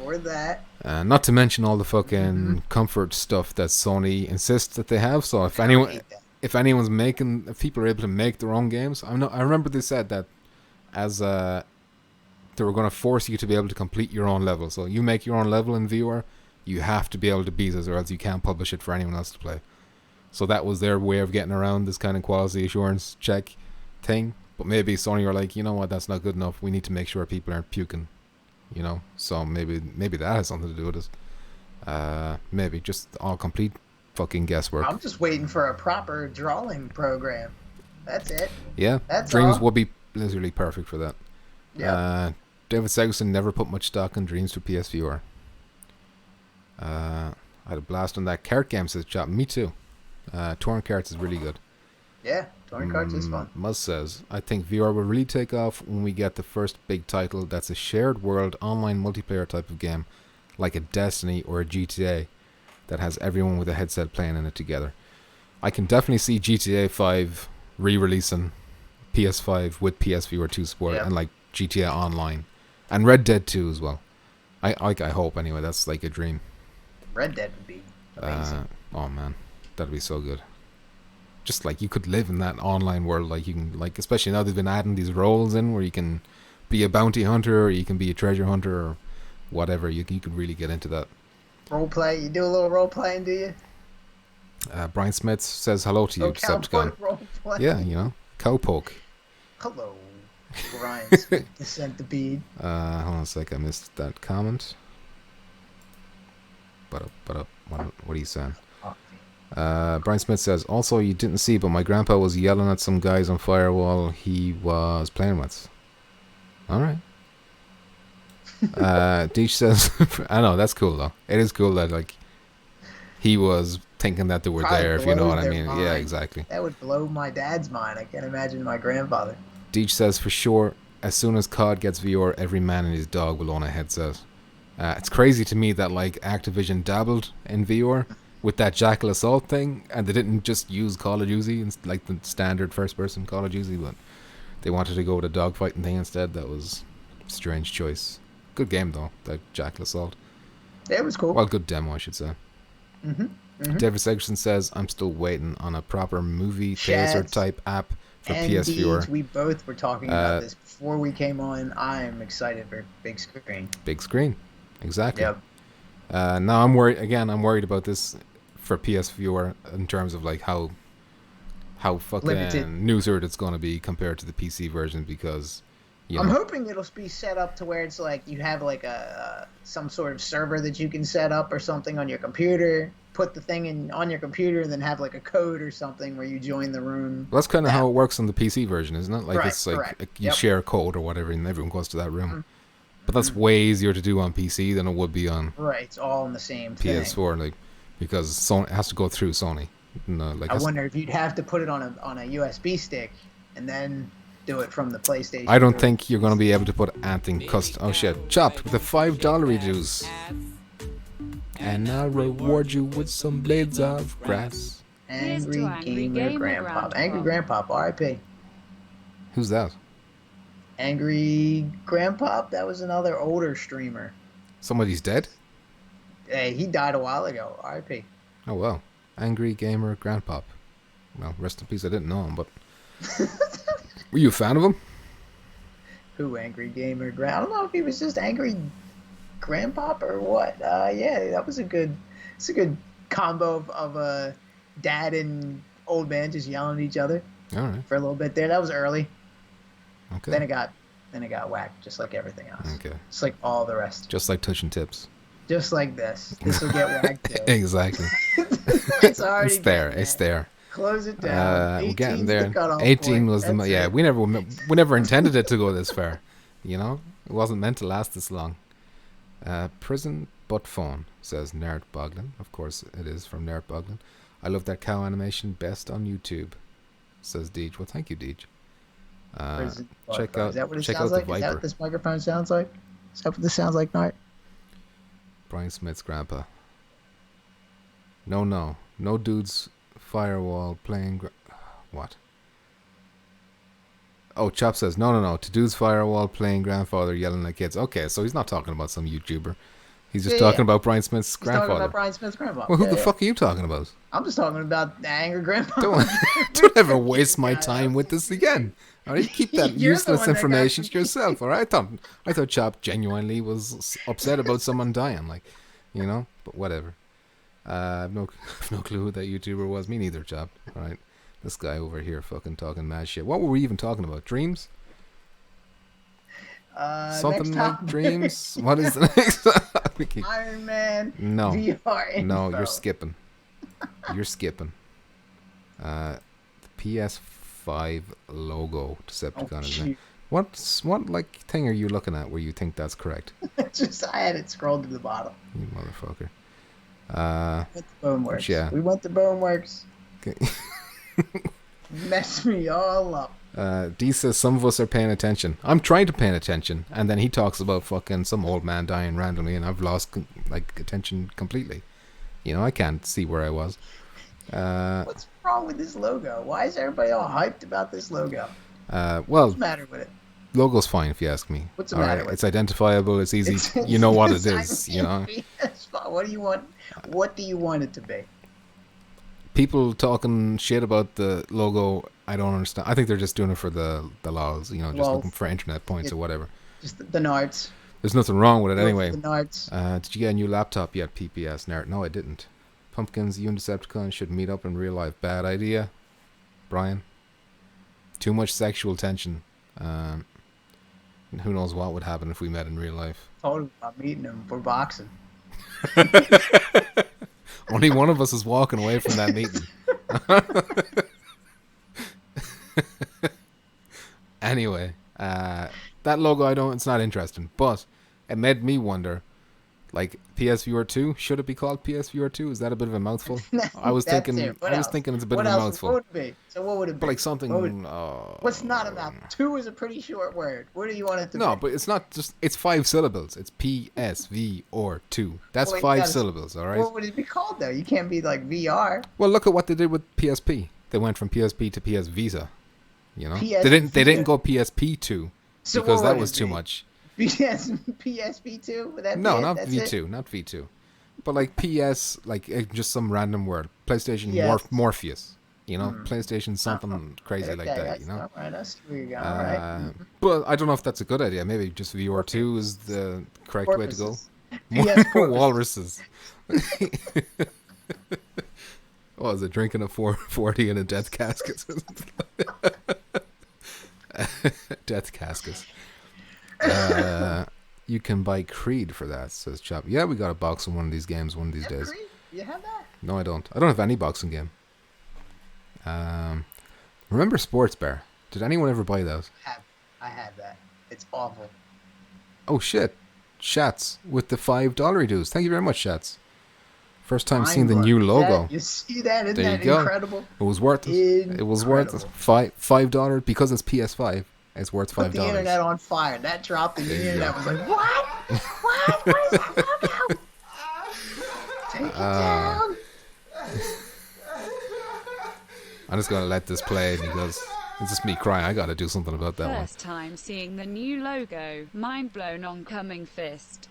or that. Not to mention all the fucking comfort stuff that Sony insists that they have. So if anyone's making, if people are able to make their own games, I remember they said that as they were going to force you to be able to complete your own level. So you make your own level in VR, you have to be able to beat it, or else you can't publish it for anyone else to play. So that was their way of getting around this kind of quality assurance check thing. But maybe Sony are like, you know what, that's not good enough. We need to make sure people aren't puking, you know. So maybe that has something to do with it. Maybe just all complete fucking guesswork. I'm just waiting for a proper drawing program. That's it. Yeah, that's Dreams all. will be literally perfect for that. Yeah. David Segerson never put much stock in Dreams for PSVR. I had a blast on that. Cart game, says Chop. Me too. Touring Carts is really good. Yeah, touring carts is fun. Muzz says, I think VR will really take off when we get the first big title that's a shared world online multiplayer type of game, like a Destiny or a GTA, that has everyone with a headset playing in it together. I can definitely see GTA 5 re-releasing PS5 with PSVR 2 support, and like GTA Online and Red Dead 2 as well. I hope anyway. That's like a dream. Red Dead would be amazing. Oh man, that'd be so good. Just like you could live in that online world, like you can, like especially now they've been adding these roles in where you can be a bounty hunter or you can be a treasure hunter or whatever. You could really get into that. Role play. You do a little role playing, do you? Brian Smith says hello to you, Decepticon. Role play. Yeah, you know, cowpoke. Hello, Brian Smith, the centipede. Hold on a sec, I missed that comment. But what are you saying? Brian Smith says, also you didn't see, but my grandpa was yelling at some guys on Firewall he was playing with. Alright. Deech says, I know, that's cool though. It is cool that like he was thinking that they were Probably there, if you know what I their mean. mind. Yeah, exactly. That would blow my dad's mind. I can't imagine my grandfather. Deech says, for sure, as soon as COD gets VR, every man and his dog will own a headset. It's crazy to me that like Activision dabbled in VR with that Jackal Assault thing, and they didn't just use Call of Duty, like the standard first-person Call of Duty, but they wanted to go with a dogfighting thing instead. That was a strange choice. Good game though, that Jackal Assault. Yeah, it was cool. Well, good demo, I should say. David Segerson says, I'm still waiting on a proper movie theater type app for PSVR. We both were talking about this before we came on. I am excited for big screen. Big screen, exactly. Yep. Now I'm worried again. I'm worried about this for PSVR in terms of like how fucking Limited. newser it's going to be compared to the PC version, because I'm hoping it'll be set up to where it's like you have like a some sort of server that you can set up or something on your computer. Put the thing in on your computer and then have like a code or something where you join the room. Well, that's kind of how it works on the PC version, isn't it? Like Right, it's like correct. you share a code or whatever, and everyone goes to that room. But that's way easier to do on PC than it would be on It's all in the same thing. PS4, like because Sony it has to go through Sony. No, like I wonder if you'd have to put it on a USB stick and then do it from the PlayStation. I don't think you're going to be able to put anything custom. Oh shit! Chopped with a $5 reduce. And I'll reward you with some blades of grass. Angry Here's to Gamer Grandpa. Angry Grandpa, R.I.P. Who's that? Angry Grandpa, that was another older streamer. Somebody's dead? Hey, he died a while ago. R.I.P. Oh well. Angry Gamer Grandpop. Well, rest in peace, I didn't know him, but... Were you a fan of him? Who, Angry Gamer Grandpa? I don't know if he was just Angry Grandpop or what. Yeah, that was a good combo of a dad and old man just yelling at each other. All right. For a little bit there. That was early. Okay. Then it got whacked, just like everything else. Okay. Just like all the rest. Just like touching tips. Just like this. This will get whacked too. Exactly. It's already It's there. It's there. Close it down. We're getting there. The cutoff 18 point. was the That's yeah. it. We never intended it to go this far. You know, it wasn't meant to last this long. Prison but phone, says Nerd Boglin. Of course, it is from Nerd Boglin. I love that cow animation, best on YouTube, says Deej. Well, thank you, Deej. Prison Check phone. out Is that what it check sounds out like? the Is that Viper. what this microphone sounds like? Is that what this sounds like, Nart? Brian Smith's grandpa. No dudes. Firewall playing. What? Oh, Chop says no. To dude's firewall playing grandfather yelling at kids. Okay, so he's not talking about some YouTuber. He's just talking about Brian Smith's grandfather. Talking about Brian Smith's grandpa. Well, who the fuck are you talking about? I'm just talking about the angry grandpa. Don't ever waste my time with this again. All right, keep that You're the useless one that got information to confused. yourself. All right, I thought Chop genuinely was upset about someone dying, like, you know. But whatever. I've no clue who that YouTuber was. Me neither, Chop. All right, this guy over here fucking talking mad shit. What were we even talking about? Dreams? Something next like topic. dreams. What is the next topic? Iron Man. No. VR info. No, you're skipping. You're skipping. The PS5 logo Decepticon, isn't it? shoot. What like thing are you looking at where you think that's correct? I had it scrolled to the bottom. You motherfucker. Went to Boneworks. Yeah. We went to Boneworks. Okay. Messed me all up. D says some of us are paying attention. I'm trying to pay attention, and then he talks about fucking some old man dying randomly, and I've lost like attention completely. You know, I can't see where I was. What's wrong with this logo? Why is everybody all hyped about this logo? Well, What's the matter with it? logo's fine if you ask me. What's the All matter right? with It's identifiable. It's easy. You know what it is. You know. What do you want? What do you want it to be? People talking shit about the logo, I don't understand. I think they're just doing it for the lols, you know, just looking for internet points or whatever. Just the nards. There's nothing wrong with it anyway. The nards. Did you get a new laptop yet, PPS nerd? No, I didn't. Pumpkins, you and Decepticon should meet up in real life. Bad idea, Brian. Too much sexual tension. Who knows what would happen if we met in real life. Told him about meeting him for boxing. Only one of us is walking away from that meeting. Anyway, that logo, it's not interesting, but it made me wonder, like, PSVR 2, should it be called PSVR 2? Is that a bit of a mouthful? I was thinking it's a bit of a mouthful. What would it be? So what would it be? But like something, what's not a mouthful? 2 is a pretty short word. What do you want it to be? No, but it's not just, it's 5 syllables. It's PSVR 2. That's Well, 5 syllables, alright? What would it be called though? You can't be like VR. Well, look at what they did with PSP. They went from PSP to PS Visa. You know, PS they didn't Vita. go PSP 2 So because what that would was it too be? much. PSP 2? Would that No, be it? not That's V2, it? not V2, but like PS, like just some random word. PlayStation Yes. Morpheus. You know, PlayStation something crazy Okay, like that. You know. All right, that's where you're going. All right. But I don't know if that's a good idea. Maybe just VR2 is the correct way to go. Porpoises. PS Walruses. What was it? Drinking a 440 in a death casket. Death caskets. You can buy Creed for that, says Chop. Yeah, we got a box in one of these games one of these days. Creed? You have that? No, I don't. I don't have any boxing game. Remember Sports Bar? Did anyone ever buy those? I have that. It's awful. Oh shit. Shats with the $5 dues. Thank you very much, Shats. First time seeing the new logo. You see that? Isn't There you that go. incredible? It was worth it. It was worth $5 because it's PS5. It's worth $5. Put the internet on fire. That dropped and the There you internet go. was like, what? What? What is that logo? Take it down. I'm just gonna let this play because it's just me crying. I gotta do something about that one. First time seeing the new logo. Mind blown. Oncoming fist.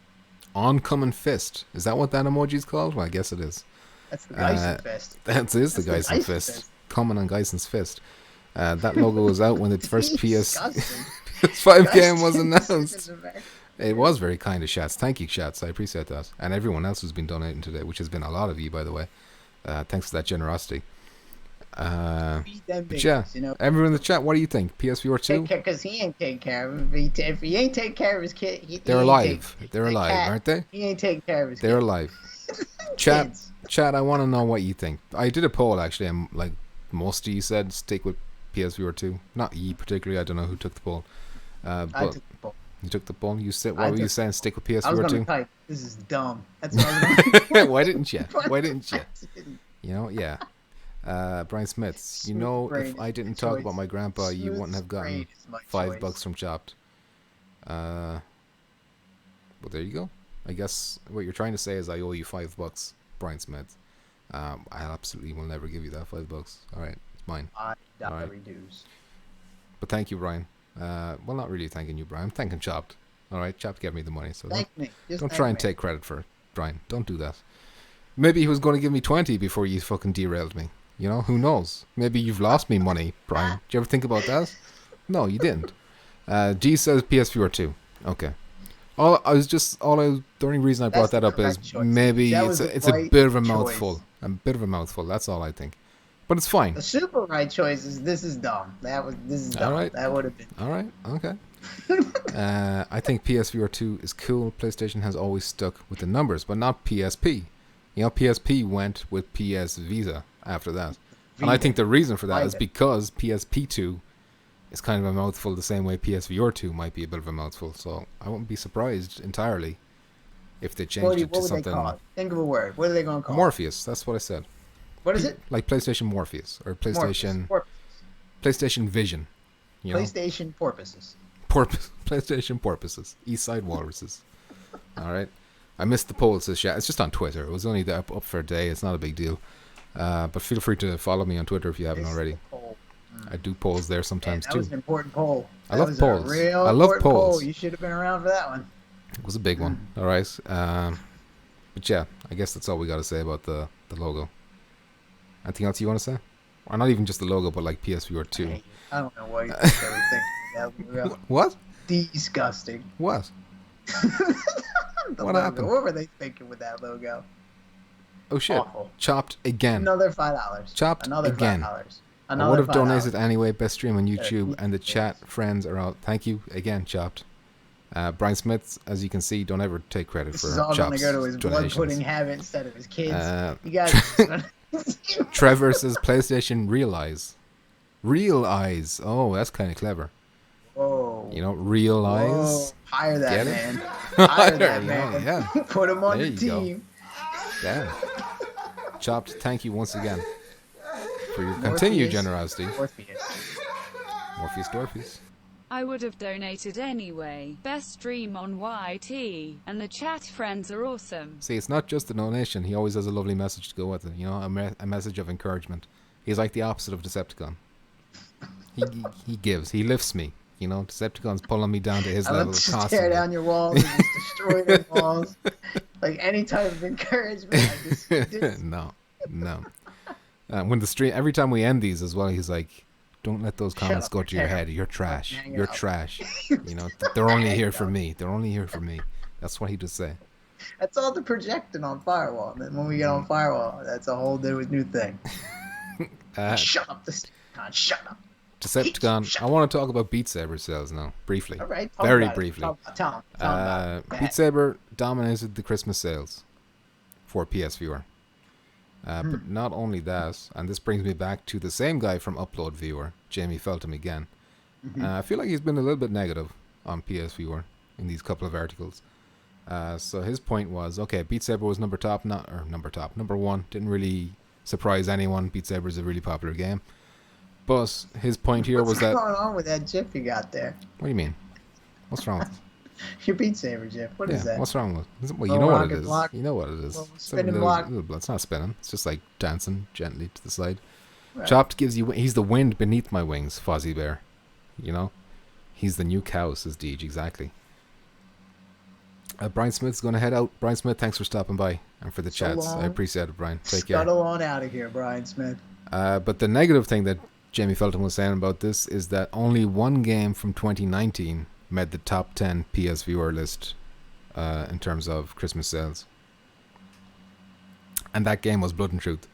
Oncoming fist. Is that what that emoji's called? Well, I guess it is. That's the Geisen fist. That is the That's the Geisen Geisen fist. fist. Coming on Geisen's fist. That logo was out when the first Disgusting. PS5 game was Disgusting. announced. It was very kind of Shats. Thank you, Shats. I appreciate that. And everyone else who's been donating today, which has been a lot of you, by the way. Thanks for that generosity. Feed them But yeah, babies, you know. everyone in the chat, what do you think? PSVR 2? Because he ain't taking care of him. If he ain't taking care of his kid, They're alive. They're alive, aren't they? He ain't taking care of his They're kid. alive. Chat, Kids. I want to know what you think. I did a poll, actually, and like most of you said, stick with PSVR 2. Not you particularly. I don't know who took the poll. I But took the ball. you took the poll. You said, I what were you took- saying? Stick with I was PSVR going to 2? type, this is dumb. That's what I was gonna Why didn't you? Why didn't you? I didn't. You know, yeah. Brian Smith, you Smooth know, brain if is I my didn't talk choice. about my grandpa, you Smooth wouldn't have gotten brain is my $5 choice. from Chopped. Well, there you go. I guess what you're trying to say is I owe you $5, Brian Smith. I absolutely will never give you that $5. All right, it's mine. I All right. reduce. But thank you, Brian. Well, not really thanking you, Brian. I'm thanking Chopped. All right, Chopped gave me the money, so Thank me. Just don't thank try and me. take credit for it, Brian. Don't do that. Maybe he was going to give me 20 before you fucking derailed me. You know, who knows? Maybe you've lost me money, Brian. Did you ever think about that? No, you didn't. G says PSVR 2. Okay. The only reason I brought That's that up the is correct choice. maybe That it's was the a right bit of a choice. mouthful. A bit of a mouthful. That's all I think. But it's fine. The super right choice is this is dumb. This is dumb. All right. That would have been. All right. Okay. I think PSVR 2 is cool. PlayStation has always stuck with the numbers, but not PSP. You know, PSP went with PS Visa after that. And I think the reason for that is Vita. because PSP 2 it's kind of a mouthful the same way PSVR 2 might be a bit of a mouthful. So I wouldn't be surprised entirely if they changed it to What would something. they call it? Think of a word. What are they going to call Morpheus, that's what I said. it? What is it? Like PlayStation Morpheus or PlayStation Morpheus. PlayStation Vision. You know? PlayStation porpoises. PlayStation porpoises. East Side walruses. All right. I missed the polls this year. It's just on Twitter. It was only up for a day. It's not a big deal. But feel free to follow me on Twitter if you haven't already. I do polls there sometimes that was too. an important poll. I love polls. I love polls. Poll. You should have been around for that one. It was a big one. All right. But yeah, I guess that's all we got to say about the logo. Anything else you want to say? Or not even just the logo, but like PSVR 2. I don't know what you think they were thinking. That logo. What? Disgusting. What? What What happened? What were they thinking with that logo? Oh shit. Awful. Chopped again. Another $5. Chopped Another again. $5. I would have $5. donated anyway. Best stream on YouTube, Yeah. and the chat friends are out. Thank you again, Chopped. Brian Smith, as you can see, don't ever take credit This for is all going Chopp's to go to his donations. blood pudding habit instead of his kids. You guys. Trevor says PlayStation Realize. Real eyes. Oh, that's kind of clever. Whoa. You know, real eyes. Whoa. Hire that Get it? man. Hire that you man. know, yeah. Put him on There the you go. team. Damn. Chopped, thank you once again for your continued generosity. Morpheus. Morpheus Dorpheus. I would have donated anyway. Best stream on YT, and the chat friends are awesome. See, it's not just a donation. He always has a lovely message to go with it. You know, a message of encouragement. He's like the opposite of Decepticon. He gives. He lifts me. You know, Decepticon's pulling me down to his I level love to constantly. tear down your walls and just destroy the walls. Like any type of encouragement. I just No. When the stream, every time we end these as well, he's like, "Don't let those comments up, go to your hang head. You're trash. hang You're up." trash. You know, they're only here for me. They're only here for me." That's what he does say. That's all the projecting on Firewall. And then when we get on Firewall, that's a whole new thing. Shut up, shut up. Decepticon. I want to talk about Beat Saber sales now, briefly. All right, talk Very about it. briefly. Tell him about it. Go Beat ahead. Saber dominated the Christmas sales for PSVR. But not only that, and this brings me back to the same guy from Upload Viewer, Jamie Feltham again. I feel like he's been a little bit negative on PSVR in these couple of articles. So his point was, okay, Beat Saber was number one. Didn't really surprise anyone. Beat Saber is a really popular game. But his point here was that... What's going on with that GIF you got there? What do you mean? What's wrong with it? Your Beat Saber GIF. What is that? What's wrong with it? Well, you Little know what it rocket is. block? You know what it is. Little It's a spinning block? it's not spinning. It's just like dancing gently to the side. Right. Chopped gives you... He's the wind beneath my wings, Fozzie Bear. You know? He's the new cow, says Deej. Exactly. Brian Smith's going to head out. Brian Smith, thanks for stopping by and for the So chats. long. I appreciate it, Brian. Take care. Scuttle on out of here, Brian Smith. But the negative thing that Jamie Felton was saying about this is that only one game from 2019 made the top 10 PSVR list in terms of Christmas sales. And that game was Blood and Truth.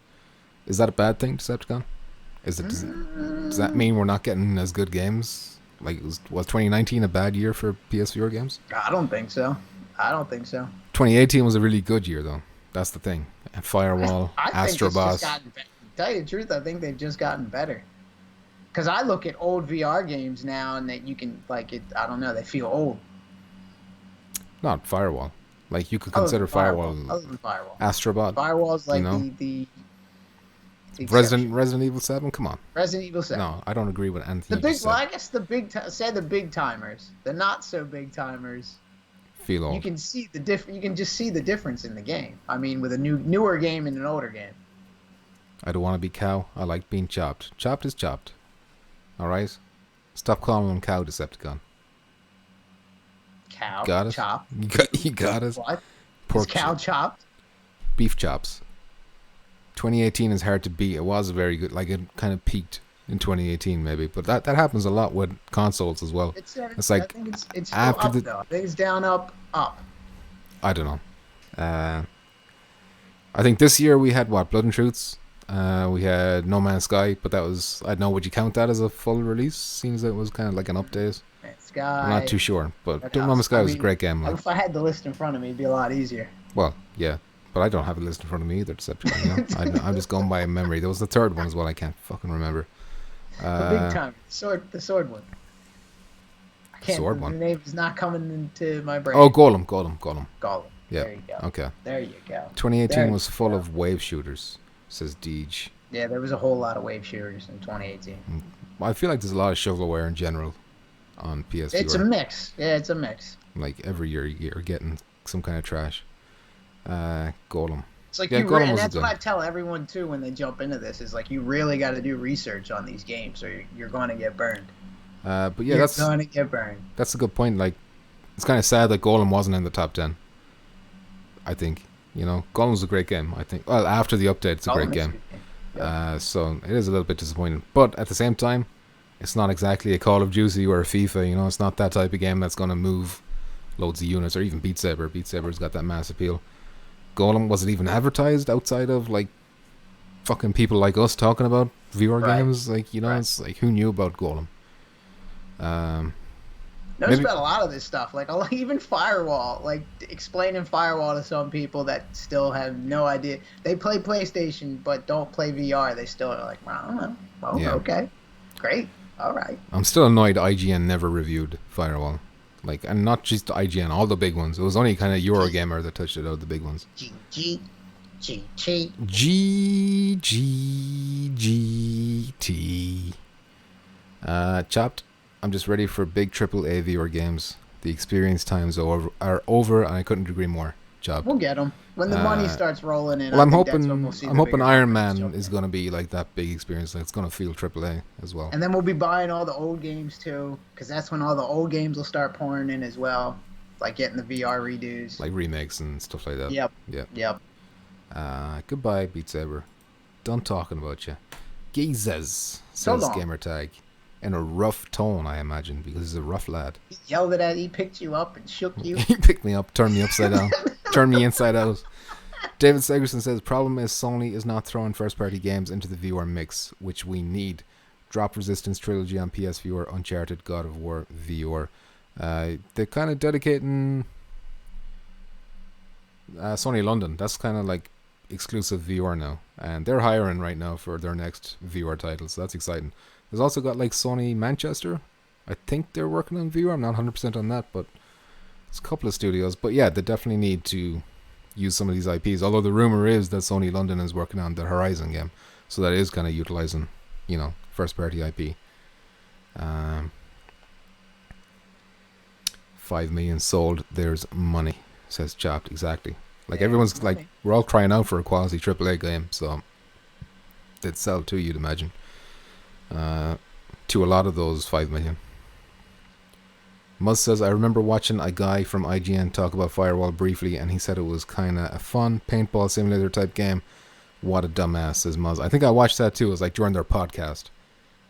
Is that a bad thing, Decepticon? Does that mean we're not getting as good games? Like, was 2019 a bad year for PSVR games? I don't think so. 2018 was a really good year, though. That's the thing. And Firewall, I think Astro it's just Boss. gotten better. To tell you the truth, I think they've just gotten better. Because I look at old VR games now, and that you can like it. I don't know. They feel old. Not Firewall. Like, you could consider Firewall Other than Firewall. Astrobot. Firewall's like you know? the Resident Evil 7? Come on. Resident Evil 7. No, I don't agree with anything The you big, just well, said. I guess the big timers, the not so big timers. Feel old. You can see You can just see the difference in the game. I mean, with a newer game and an older game. I don't want to be cow. I like being chopped. Chopped is chopped. Alright? Stop calling him cow, Decepticon. Cow. Got it? Chopped. You got it? What? Pork Is cow chopped? beef chops. 2018 is hard to beat. It was very good. Like, it kind of peaked in 2018 maybe. But that happens a lot with consoles as well. It's like I think it's still after up, the- though. I think it's down, up, up. I don't know. I think this year we had, what, Blood and Truths? We had No Man's Sky, but that was... I don't know, would you count that as a full release? Seems it was kind of like an update. Sky. I'm not too sure, but Okay, No Man's Sky I was a mean, great game. Like. If I had the list in front of me, it'd be a lot easier. Well, yeah, but I don't have a list in front of me either, Decepticon. You know? I'm just going by memory. There was the third one as well. I can't fucking remember. The big time. The sword one. I can't. Sword the one? name is not coming into my brain. Oh, Golem. Gollum. Yeah. There you go. Okay. There you go. 2018 There was you full go. of wave shooters, says Deej. Yeah, there was a whole lot of wave shooters in 2018. I feel like there's a lot of shovelware in general on PSVR. It's a mix. Yeah, it's a mix. Like every year you're getting some kind of trash. Golem. It's like Yeah, Golem and was that's good. what I tell everyone too when they jump into this is like you really got to do research on these games or you're going to get burned. But yeah, You're going to get burned. that's a good point. Like, it's kind of sad that Golem wasn't in the top 10. I think, Golem's a great game. I think. Well, after the update, it's a great game. So it is a little bit disappointing, but at the same time, it's not exactly a Call of Duty or a FIFA. It's not that type of game that's going to move loads of units, or even Beat Saber. Beat Saber's got that mass appeal. Golem, was it even advertised outside of like fucking people like us talking about VR games? Like, it's like, who knew about Golem? There's been a lot of this stuff, like even Firewall, like explaining Firewall to some people that still have no idea. They play PlayStation but don't play VR. They still are like, well, I don't know. Well, Yeah. okay, great, all right. I'm still annoyed IGN never reviewed Firewall. Like, and not just IGN, all the big ones. It was only kind of Eurogamer that touched it out, the big ones. GGGT. Chopped. I'm just ready for big AAA VR games. The experience times are over, and I couldn't agree more. Chopped. We'll get them when the money starts rolling in. Well, I'm I think that's when hoping we'll see I'm the hoping bigger Iron companies Man jump is in. going to be like that big experience. Like, it's going to feel AAA as well. And then we'll be buying all the old games too, because that's when all the old games will start pouring in as well, like getting the VR redos. Like remakes and stuff like that. Yep. Yeah. Yep. Goodbye, Beat Saber. Done talking about you. Geezes, So says long. Gamertag. In a rough tone, I imagine, because he's a rough lad. He yelled at he picked you up and shook you. He picked me up, turned me upside down, turned me inside out. David Segerson says, problem is Sony is not throwing first-party games into the VR mix, which we need. Drop Resistance Trilogy on PSVR, Uncharted, God of War, VR. They're kind of dedicating Sony London. That's kind of like exclusive VR now. And they're hiring right now for their next VR title, so that's exciting. There's also got like Sony Manchester. I think they're working on VR. I'm not 100% on that, but it's a couple of studios. But yeah, they definitely need to use some of these IPs. Although the rumor is that Sony London is working on the Horizon game, so that is kind of utilizing, first party IP. 5 million sold. There's money, says Chopped. Exactly. Like, everyone's like, we're all crying out for a quality AAA game, so they'd sell too, you'd imagine. To a lot of those 5 million. Muzz says, I remember watching a guy from IGN talk about Firewall briefly, and he said it was kind of a fun paintball simulator type game. What a dumbass, says Muzz. I think I watched that too. It was like during their podcast,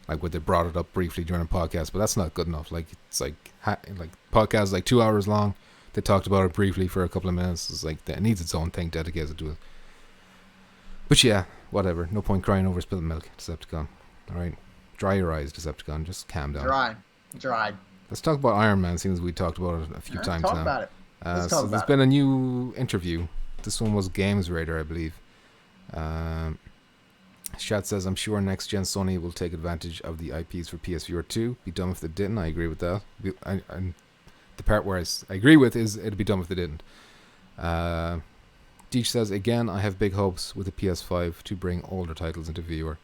like where they brought it up briefly during a podcast, but that's not good enough. Like, it's like podcast like 2 hours long. They talked about it briefly for a couple of minutes. It's like, it needs its own thing dedicated to it. But yeah, whatever. No point crying over spilled milk, Decepticon. Alright. Dry your eyes, Decepticon. Just calm down. Dry. Let's talk about Iron Man, seeing as we talked about it a few times talk now. about it. Let's So talk there's about been a new interview. This one was Games Radar, I believe. Shat says, I'm sure next gen Sony will take advantage of the IPs for PSVR 2. Be dumb if they didn't. I agree with that. And the part where I agree with is it'd be dumb if they didn't. Deech says, again, I have big hopes with the PS5 to bring older titles into VR.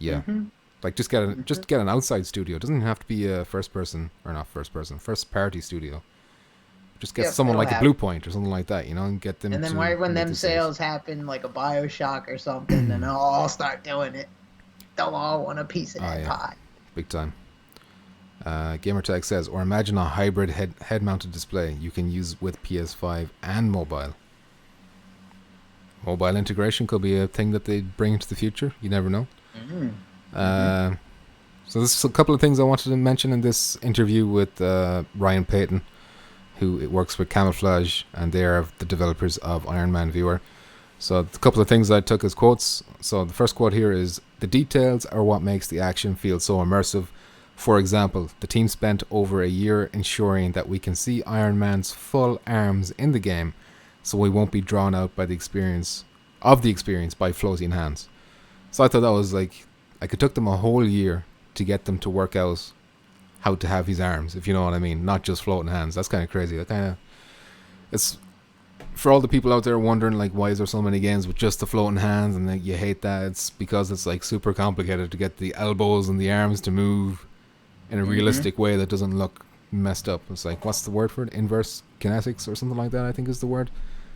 Yeah. Mm-hmm. Like, just get an outside studio. It doesn't even have to be a first party studio. Just get someone like a Blue Point or something like that, and get them. And then to when make them this sales happen, like a BioShock or something, and they'll all start doing it. They'll all want a piece of that pie. Big time. Gamertag says, or imagine a hybrid head-mounted display you can use with PS5 and mobile. Mobile integration could be a thing that they bring into the future. You never know. So this is a couple of things I wanted to mention in this interview with Ryan Payton, who works with Camouflage, and they are the developers of Iron Man VR. So a couple of things I took as quotes. So the first quote here is, the details are what makes the action feel so immersive. For example, the team spent over a year ensuring that we can see Iron Man's full arms in the game, so we won't be drawn out by the experience by floating hands. So I thought that was like it took them a whole year to get them to work out how to have his arms, if you know what I mean, not just floating hands. That's kind of crazy. That kind of, it's for all the people out there wondering like, why is there so many games with just the floating hands and like, you hate that. It's because it's like super complicated to get the elbows and the arms to move in a realistic way that doesn't look messed up. It's like, what's the word for it? Inverse kinetics or something like that, I think is the word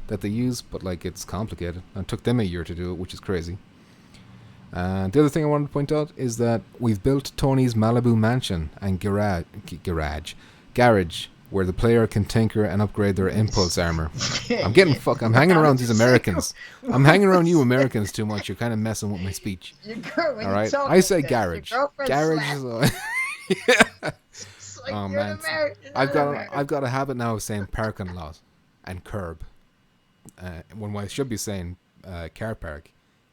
that they use. But like, it's complicated. And it took them a year to do it, which is crazy. The other thing I wanted to point out is that we've built Tony's Malibu mansion and garage, where the player can tinker and upgrade their impulse armor. I'm getting I'm hanging around these Americans. I'm hanging around you Americans too much. You're kind of messing with my speech. All right, I say garage. Garage is. Oh man, I've got a habit now of saying parking lot and curb, when I should be saying car park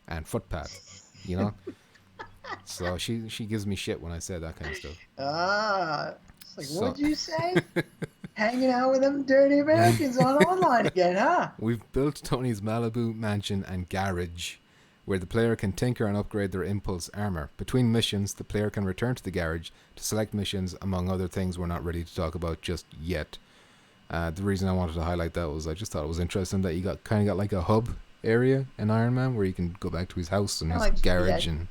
and footpath. You know, so she gives me shit when I say that kind of stuff. It's like, what'd you say? Hanging out with them dirty Americans online again, huh? We've built Tony's Malibu mansion and garage, where the player can tinker and upgrade their impulse armor. Between missions, the player can return to the garage to select missions, among other things we're not ready to talk about just yet. The reason I wanted to highlight that was I just thought it was interesting that you got like a hub area in Iron Man where you can go back to his house and his garage and,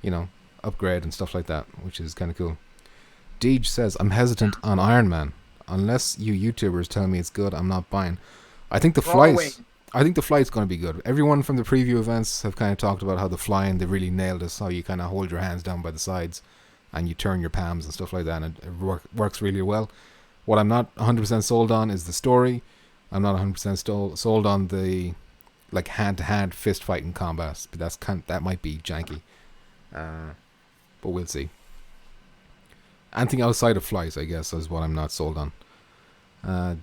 you know, upgrade and stuff like that, which is kind of cool. Deej says, I'm hesitant on Iron Man. Unless you YouTubers tell me it's good, I'm not buying. I think the flight's going to be good. Everyone from the preview events have kind of talked about how the flying, they really nailed us, how you kind of hold your hands down by the sides and you turn your palms and stuff like that, and it works really well. What I'm not 100% sold on is the story. I'm not 100% sold on the like hand-to-hand fist fighting combats, but that might be janky. But we'll see. Anything outside of flights, I guess, is what I'm not sold on.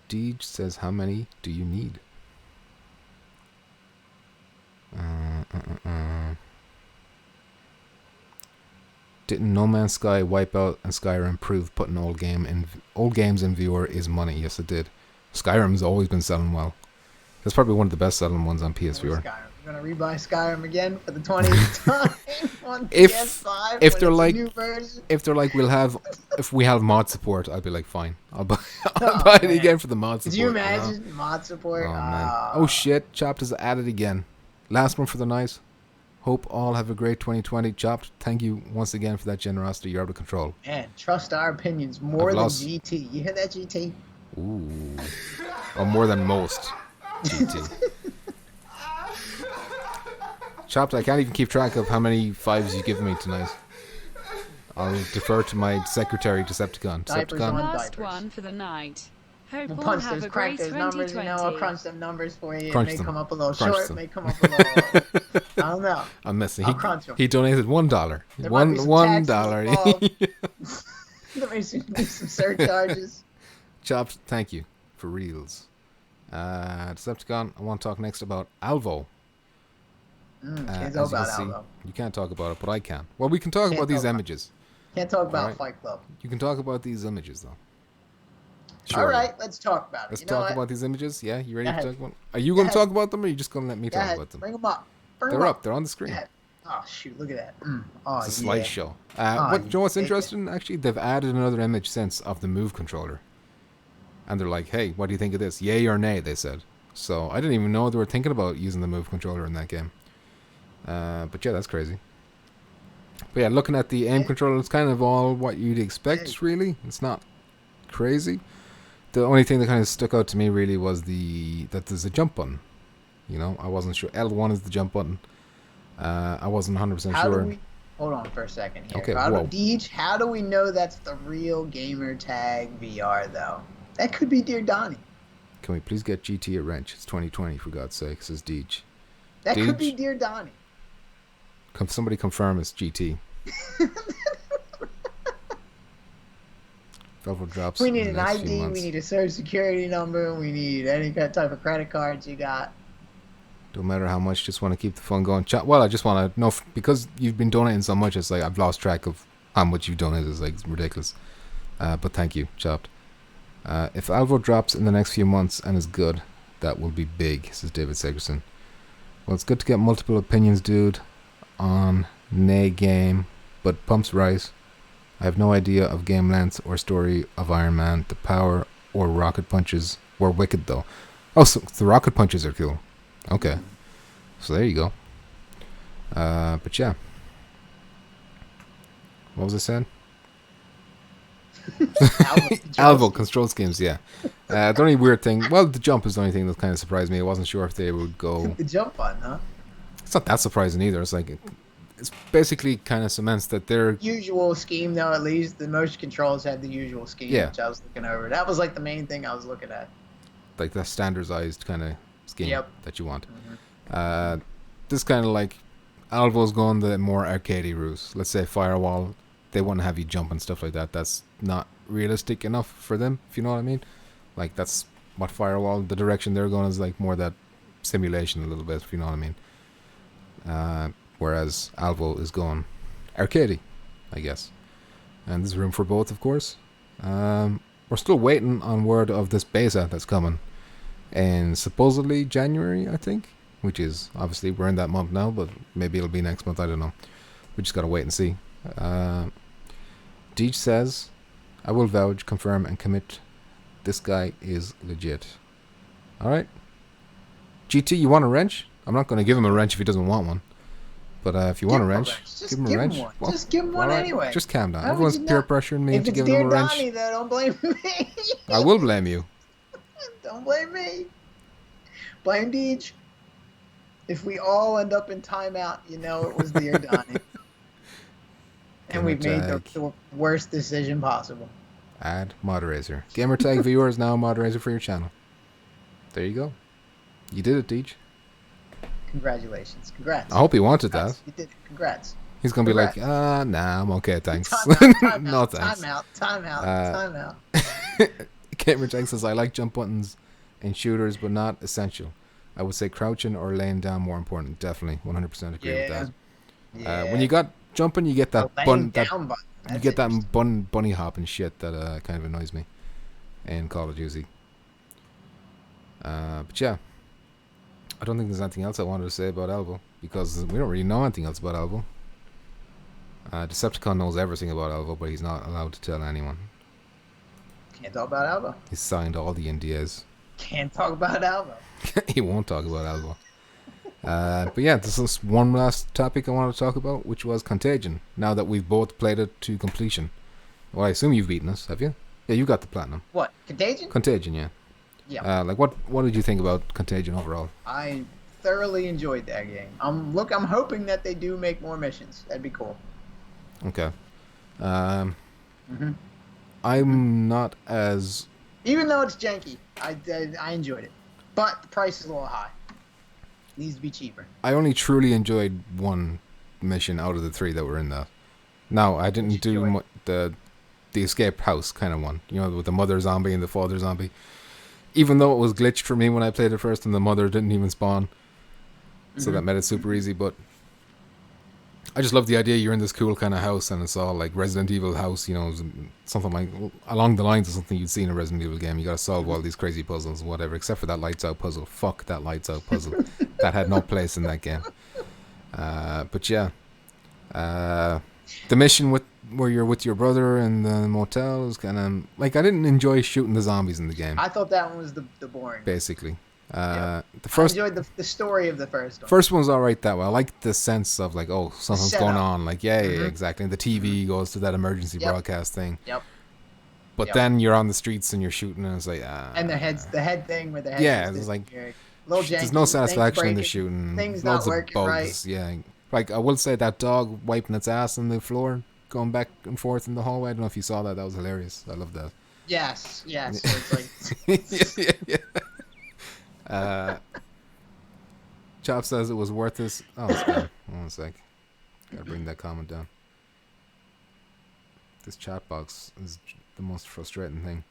Deej says, how many do you need? Didn't No Man's Sky wipe out and Skyrim prove putting old games in VR is money? Yes, it did. Skyrim's always been selling well. It's probably one of the best selling ones on PSVR. We're gonna rebuy Skyrim again for the 20th time on PS5. If they're like, if we have mod support, I'd be like, fine, I'll buy it again for the mod support. Could you imagine mod support? Oh man! Oh shit! Chopped is added again. Last one for the night. Hope all have a great 2020. Chopped, thank you once again for that generosity. You're out of control. Man, trust our opinions more than GT. You hear that, GT? Ooh. Or more than most. GT. Chopped, I can't even keep track of how many fives you've given me tonight. I'll defer to my secretary, Decepticon. Last one for the night. Hope we'll all punch have those, a crack great those numbers, 2020. you know, I'll crunch them numbers for you. Crunch It may them. come up a little Crunch short, them. it may come up a little... I don't know. I'm messing. I'll crunch them. He donated $1. There might be some $1. taxes There may be some surcharges. Chopped, thank you for reals. Decepticon, I want to talk next about Alvo. Can't talk about Alvo. You can't talk about it, but I can. Well, we can talk about these images. Can't talk about Right. Fight Club. You can talk about these images, though. Sure. All right, let's talk about it. Let's you know talk what? about these images. Yeah, you ready Go to ahead. talk about? Are you going to talk about them, or are you just going to let me Go talk ahead, about them? bring them up. Bring They're them up. They're on the screen. Go ahead. Oh shoot! Look at that. Oh, It's a yeah. slideshow. Oh, But you know what's yeah. interesting? Actually, they've added another image since of the Move controller, and they're like, "Hey, what do you think of this? Yay or nay?" They said. So I didn't even know they were thinking about using the Move controller in that game. But yeah, that's crazy. But yeah, looking at the aim controller, it's kind of all what you'd expect, really. It's not crazy. The only thing that kind of stuck out to me really was that there's a jump button. You know, I wasn't sure. L1 is the jump button. I wasn't 100% sure. Hold on for a second here. Okay, Deej, how do we know that's the real gamer tag VR though? That could be Dear Donnie. Can we please get GT a wrench? It's 2020, for God's sake, says Deej. That could Deej? be Dear Donnie. Somebody confirm it's GT. Velvet drops. We need in the an next few ID. months. We need a social security number. We need any type of credit cards you got. Don't matter how much, just want to keep the fun going. Well, I just want to know, because you've been donating so much, it's like I've lost track of how much you've donated. It's like ridiculous. But thank you, Chopped. If Alvo drops in the next few months and is good, that will be big, says David Segerson. Well, it's good to get multiple opinions, dude, on Nay game, but Pump's right. I have no idea of game length or story of Iron Man. The power or rocket punches were wicked though. Oh, so the rocket punches are cool. Okay. So there you go. But yeah. What was I saying? Alvo control schemes, yeah. The only weird thing, well, the jump is the only thing that kind of surprised me. I wasn't sure if they would go. The jump button, huh? It's not that surprising either. It's like it's basically kind of cements that they're usual scheme though. At least the motion controls had the usual scheme, Yeah. which I was looking over. That was like the main thing I was looking at. like the standardized kind of scheme Yep. that you want. This kind of like Alvo's going the more arcadey route. Let's say Firewall, they want to have you jump and stuff like that. That's not realistic enough for them, if you know what I mean. Like that's what Firewall, the direction they're going is like more that simulation a little bit, if you know what I mean. Whereas Alvo is going arcadey, I guess. And there's room for both, of course. We're still waiting on word of this beta that's coming in supposedly January, I think. Which is, obviously, we're in that month now, but maybe it'll be next month, I don't know. We just gotta wait and see. Deej says, I will vouch, confirm, and commit this guy is legit. Alright. GT, you want a wrench? I'm not gonna give him a wrench if he doesn't want one. But if you want a wrench, give him a wrench. Well, just give him one alright, anyway. Just calm down. Why would Everyone's you peer not? pressuring me If into it's giving him dear a wrench. Donnie, though, don't blame me. I will blame you. Don't blame me. Blame Deej. If we all end up in timeout, you know it was dear Donnie. And we've made the worst decision possible. Add moderator. Gamertag viewer is now a moderator for your channel. There you go. You did it, Deej. Congratulations. Congrats. I hope he wanted Congrats. that. You did it. Congrats. He's gonna be like, Congrats. nah, I'm okay, thanks. Timeout, No thanks. Timeout. Gamertag says, I like jump buttons in shooters, but not essential. I would say crouching or laying down more important. Definitely, 100% agree with that. Yeah. When you got jumping, you get that Laying bun, that down button. you That's get that interesting. bunny hop and shit that kind of annoys me in Call of Duty. But yeah, I don't think there's anything else I wanted to say about Alvo because we don't really know anything else about Alvo. Decepticon knows everything about Alvo, but he's not allowed to tell anyone. Can't talk about Alva. He's signed all the NDAs. Can't talk about Alva. He won't talk about Alvo. But yeah, this is one last topic I wanted to talk about, which was Contagion. Now that we've both played it to completion. Well, I assume you've beaten us, have you? Yeah, you got the platinum. What? Contagion? Contagion, yeah. Yeah. Like, what did you think about Contagion overall? I thoroughly enjoyed that game. I'm hoping that they do make more missions. That'd be cool. Okay. I'm not as... Even though it's janky, I enjoyed it. But the price is a little high. Needs to be cheaper. I only truly enjoyed one mission out of the 3 that were in that. No, I didn't do the escape house kind of one. You know, with the mother zombie and the father zombie. Even though it was glitched for me when I played it first and the mother didn't even spawn. So that made it super easy, but I just love the idea you're in this cool kind of house and it's all like Resident Evil house, you know, something like along the lines of something you'd see in a Resident Evil game. You gotta solve all these crazy puzzles, whatever, except for that lights out puzzle. Fuck that lights out puzzle. That had no place in that game. But yeah, the mission where you're with your brother in the motel is kind of like, I didn't enjoy shooting the zombies in the game. I thought that one was the boring. Basically. Yeah. The first, I enjoyed the story of the first one. First one's alright that way. I like the sense of like, oh, something's setup. going on. Like, yeah, exactly. And the TV goes to that emergency broadcast thing. Yep. But then you're on the streets and you're shooting, and it's like, and the head thing with the head. yeah, it's like, little janky, there's no satisfaction in the things shooting. Things Loads not of working bugs. right. Yeah, like I will say that dog wiping its ass on the floor, going back and forth in the hallway. I don't know if you saw that. That was hilarious. I love that. Yes. So it's like yeah. Chop says it was worth this. Oh, it's gone. One sec. Gotta bring that comment down. This chat box is the most frustrating thing.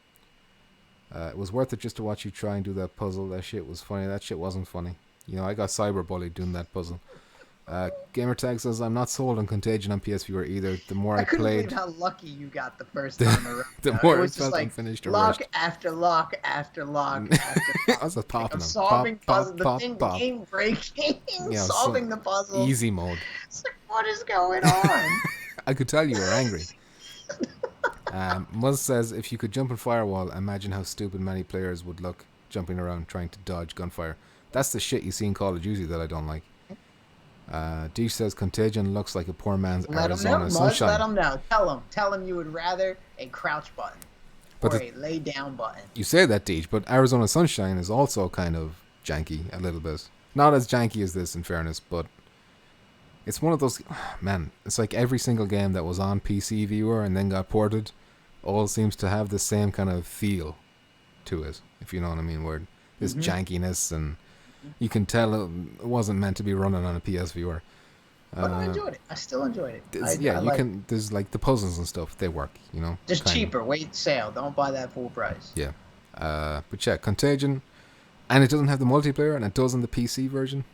It was worth it just to watch you try and do that puzzle. That shit was funny. That shit wasn't funny. You know, I got cyberbullied doing that puzzle. Gamertag says, I'm not sold on Contagion on PSVR either. The more I couldn't played... believe how lucky you got the first time around. The more it I was just felt like unfinished or lock rushed. after lock after lock after I was just popping I'm them. solving Pop, puzzle, pop, the thing pop, pop. game breaking, Yeah, solving the puzzle. Easy mode. It's like, what is going on? I could tell you were angry. Muzz says, if you could jump in Firewall, imagine how stupid many players would look jumping around trying to dodge gunfire. That's the shit you see in Call of Duty that I don't like. Deej says, Contagion looks like a poor man's Arizona Sunshine. Let him know. Tell him you would rather a crouch button or a lay down button. You say that, Deej, but Arizona Sunshine is also kind of janky a little bit. Not as janky as this, in fairness, but it's one of those... Man, it's like every single game that was on PC Viewer and then got ported all seems to have the same kind of feel to it, if you know what I mean, where this jankiness, and you can tell it wasn't meant to be running on a PSVR. But I enjoyed it. I still enjoyed it. There's like the puzzles and stuff, they work, you know. Just cheaper, wait sale. Don't buy that full price. Yeah. But yeah, Contagion, and it doesn't have the multiplayer, and it does in the PC version.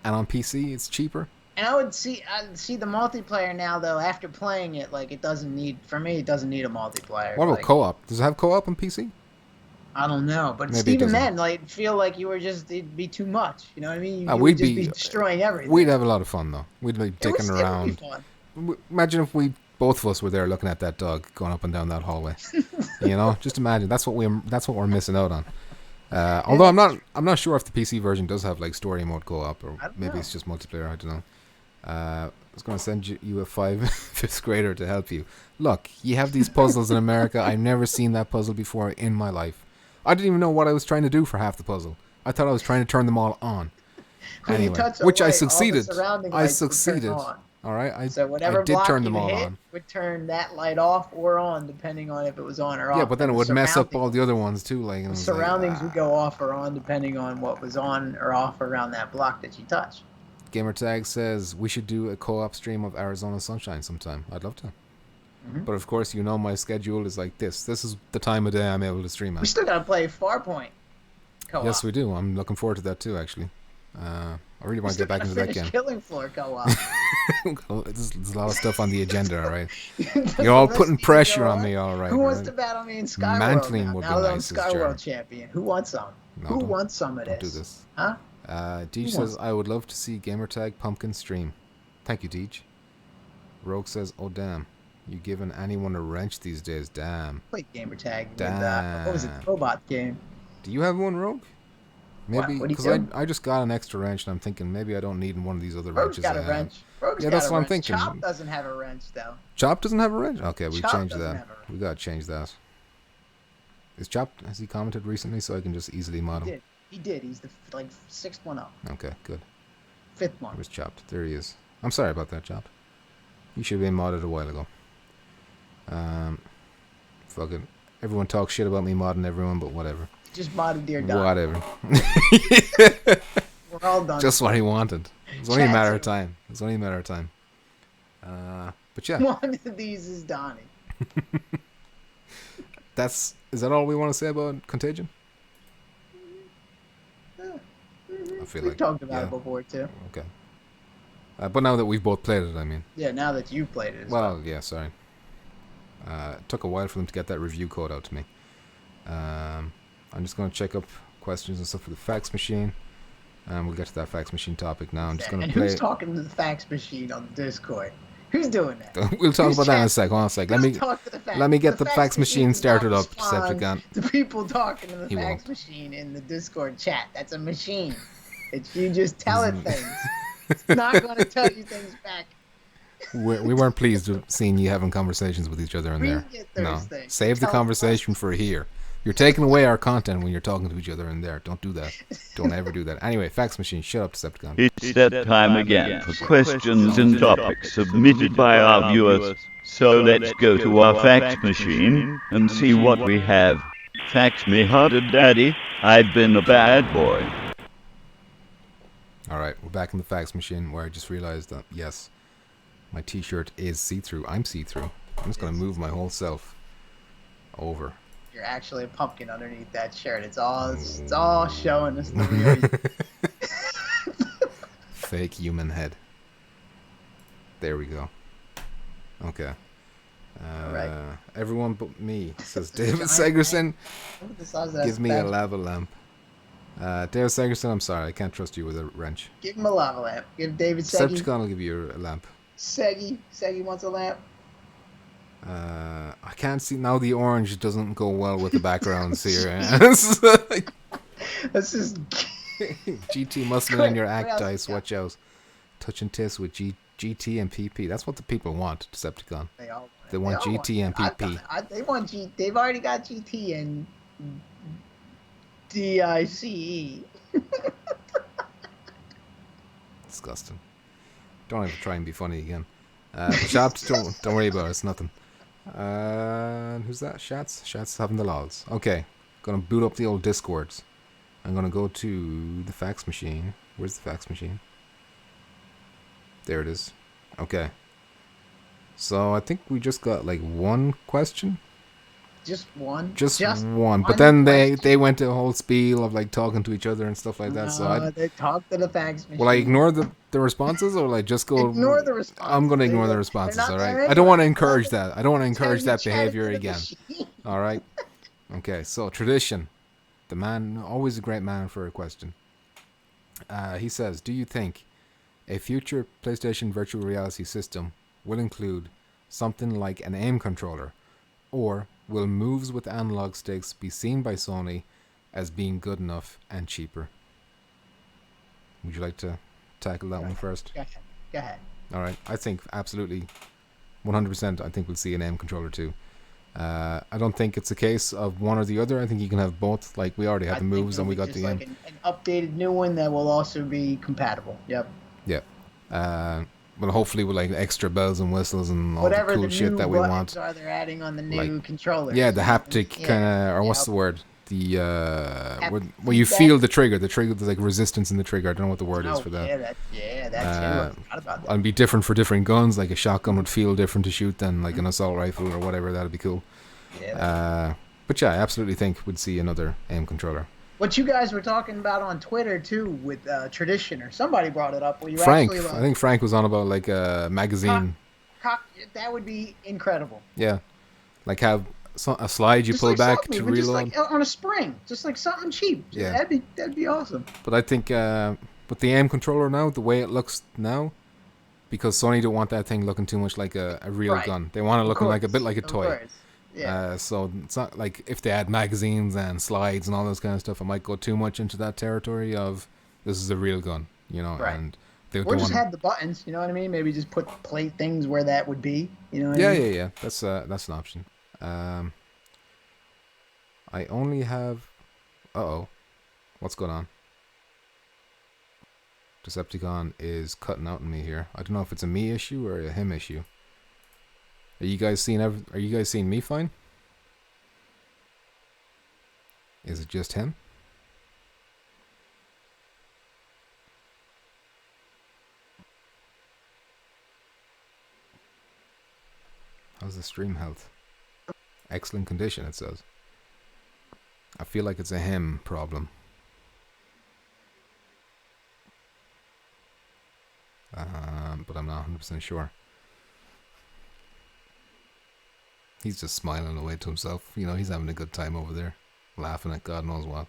And on PC, it's cheaper. And I'd see the multiplayer now, though, after playing it, like, it doesn't need a multiplayer. What about co-op? Does it have co-op on PC? I don't know, but Maybe even then, like, feel like it'd be too much. You know what I mean? We'd just be destroying everything. We'd have a lot of fun, though. We'd be dicking around. It would be fun. Imagine if both of us were there looking at that dog going up and down that hallway. You know, just imagine. That's what we're missing out on. Although I'm not sure if the PC version does have like story mode co-op, or maybe it's just multiplayer. I don't know. I was going to send you a fifth grader to help you. Look, you have these puzzles in America. I've never seen that puzzle before in my life. I didn't even know what I was trying to do for half the puzzle. I thought I was trying to turn them all on. Anyway, which I succeeded. I succeeded. All right, so whatever I did turn them all on. Would turn that light off or on, depending on if it was on or off. Yeah, but then it would mess up all the other ones too. Like the surroundings would go off or on depending on what was on or off around that block that you touched. Gamertag says we should do a co-op stream of Arizona Sunshine sometime. I'd love to. But of course, you know my schedule is like this. This is the time of day I'm able to stream at. We still gotta play Farpoint co-op. Yes, we do. I'm looking forward to that too, actually. I really want to get back into that game. Killing Floor co-op. There's a lot of stuff on the agenda, all right? You're all putting pressure on me, all right. Who wants to battle me in Skyworld? Mantling would be nice. Now that I'm Skyworld champion. Who wants some? Who wants some of this? Don't do this. Huh? Deej says, I would love to see Gamertag Pumpkin stream. Thank you, Deej. Rogue says, oh damn. You giving anyone a wrench these days? Damn. Play Gamertag. Damn. What was it? The robot game. Do you have one, Rogue? Maybe, because I just got an extra wrench and I'm thinking maybe I don't need one of these other Rogue's wrenches. Got a wrench. Rogue's yeah, got that's a what wrench. I'm thinking. Chop doesn't have a wrench though. Chop doesn't have a wrench? Okay, we Chop changed doesn't that. have a wrench. We gotta change that. Is Chop, has he commented recently so I can just easily mod him? He did. He's the sixth one up. Okay, good. Fifth one. Where's Chopped? There he is. I'm sorry about that, Chopped. You should have been modded a while ago. Fucking everyone talks shit about me modding everyone, but whatever. Just modded Dear Dog. Whatever. We're all done. Just what he wanted. It's only a matter of time. It's only a matter of time. But yeah. One of these is Donnie. Is that all we want to say about Contagion? I feel We've talked about it before too. Okay. But now that we've both played it, I mean. Yeah, now that you've played it as well. Yeah, sorry. It took a while for them to get that review code out to me. I'm just going to check up questions and stuff for the fax machine. And we'll get to that fax machine topic now. I'm just going to play. Who's talking to the fax machine on the Discord? Who's doing that? We'll talk about that in a sec. Hold on a sec. Let me get the fax machine started up, Decepticon. The people talking to the fax machine in the Discord chat. That's a machine. It's you just tell it things. It's not going to tell you things back. We weren't pleased with seeing you having conversations with each other in there. No, save the conversation for here. You're taking away our content when you're talking to each other in there. Don't do that. Don't ever do that. Anyway, fax machine, shut up, Decepticon. It's that time again for questions and topics submitted by our viewers. So let's go to our fax machine and see what we have. Fax me harder, Daddy. I've been a bad boy. Alright, we're back in the fax machine where I just realized that, yes, my t-shirt is see-through. I'm see-through. I'm just going to move my whole self over. You're actually a pumpkin underneath that shirt. It's all showing us the real fake human head. There we go. Okay. Right. Everyone but me, says David Segerson. Give me a lava lamp. David Segerson, I'm sorry, I can't trust you with a wrench. Give him a lava lamp. Give David Segi. Decepticon will give you a lamp. Segi wants a lamp. I can't see now. The orange doesn't go well with the backgrounds here. This is GT must be on your What act else dice. you got? Watch out. Touch and taste with GT and PP. That's what the people want, Decepticon. they all They want all GT and I've PP. got- they want They've already got GT and DICE. Disgusting. Don't even try and be funny again. Shops, don't worry about it. It's nothing. Who's that? Shats? Shats having the lols. Okay. Gonna boot up the old Discords. I'm gonna go to the fax machine. Where's the fax machine? There it is. Okay. So I think we just got like one question. Just one. Just one. But then they went to a whole spiel of like talking to each other and stuff like that. So they talk to the fax machine. will I ignore the responses or will I just go Ignore the responses. I'm gonna ignore the They're responses, not all there right? I don't want to anyway. encourage that. I don't want to encourage that Tell you behavior chat to the again. machine. All right. Okay. So tradition. The man, always a great man for a question. He says, "Do you think a future PlayStation virtual reality system will include something like an aim controller, or will moves with analog sticks be seen by Sony as being good enough and cheaper?" Would you like to tackle that one first? Go ahead. All right. I think absolutely 100%. I think we'll see an aim controller too. I don't think it's a case of one or the other. I think you can have both. Like we already had the moves and we got the aim. Like an updated new one that will also be compatible. Yep. Yeah. But hopefully with like extra bells and whistles and all Whatever the cool the shit new that we buttons want. are they're adding on the new Like, controller. Yeah, the haptic Yeah. kind of, or what's Yep. the word? The where you feedback. feel the trigger. The trigger, there's like resistance in the trigger. I don't know what the word is for that. Yeah, that too. I forgot about that. And be different for different guns. Like a shotgun would feel different to shoot than like an assault rifle or whatever. That'd be cool. Yeah. But yeah, I absolutely think we'd see another aim controller. What you guys were talking about on Twitter too with tradition, or somebody brought it up. Where you Frank, actually I think Frank was on about like a magazine. That would be incredible. Yeah, like have a slide you Just pull like back something, to even reload. just like on a spring, just like something cheap. Yeah. That'd be awesome. But I think with the aim controller now, the way it looks now, because Sony don't want that thing looking too much like a real Right. gun. They want it looking like a course, bit like a of toy. course. Yeah. So it's not like if they add magazines and slides and all this kind of stuff, it might go too much into that territory of this is a real gun, you know. Right. And they Or don't just want. have the buttons, you know what I mean? Maybe just plate things where that would be, you know what Yeah, I mean? yeah. That's an option. I only have. What's going on? Decepticon is cutting out on me here. I don't know if it's a me issue or a him issue. Are you guys seeing me fine? Is it just him? How's the stream health? Excellent condition, it says. I feel like it's a him problem. But I'm not 100% sure. He's just smiling away to himself. You know, he's having a good time over there. Laughing at God knows what.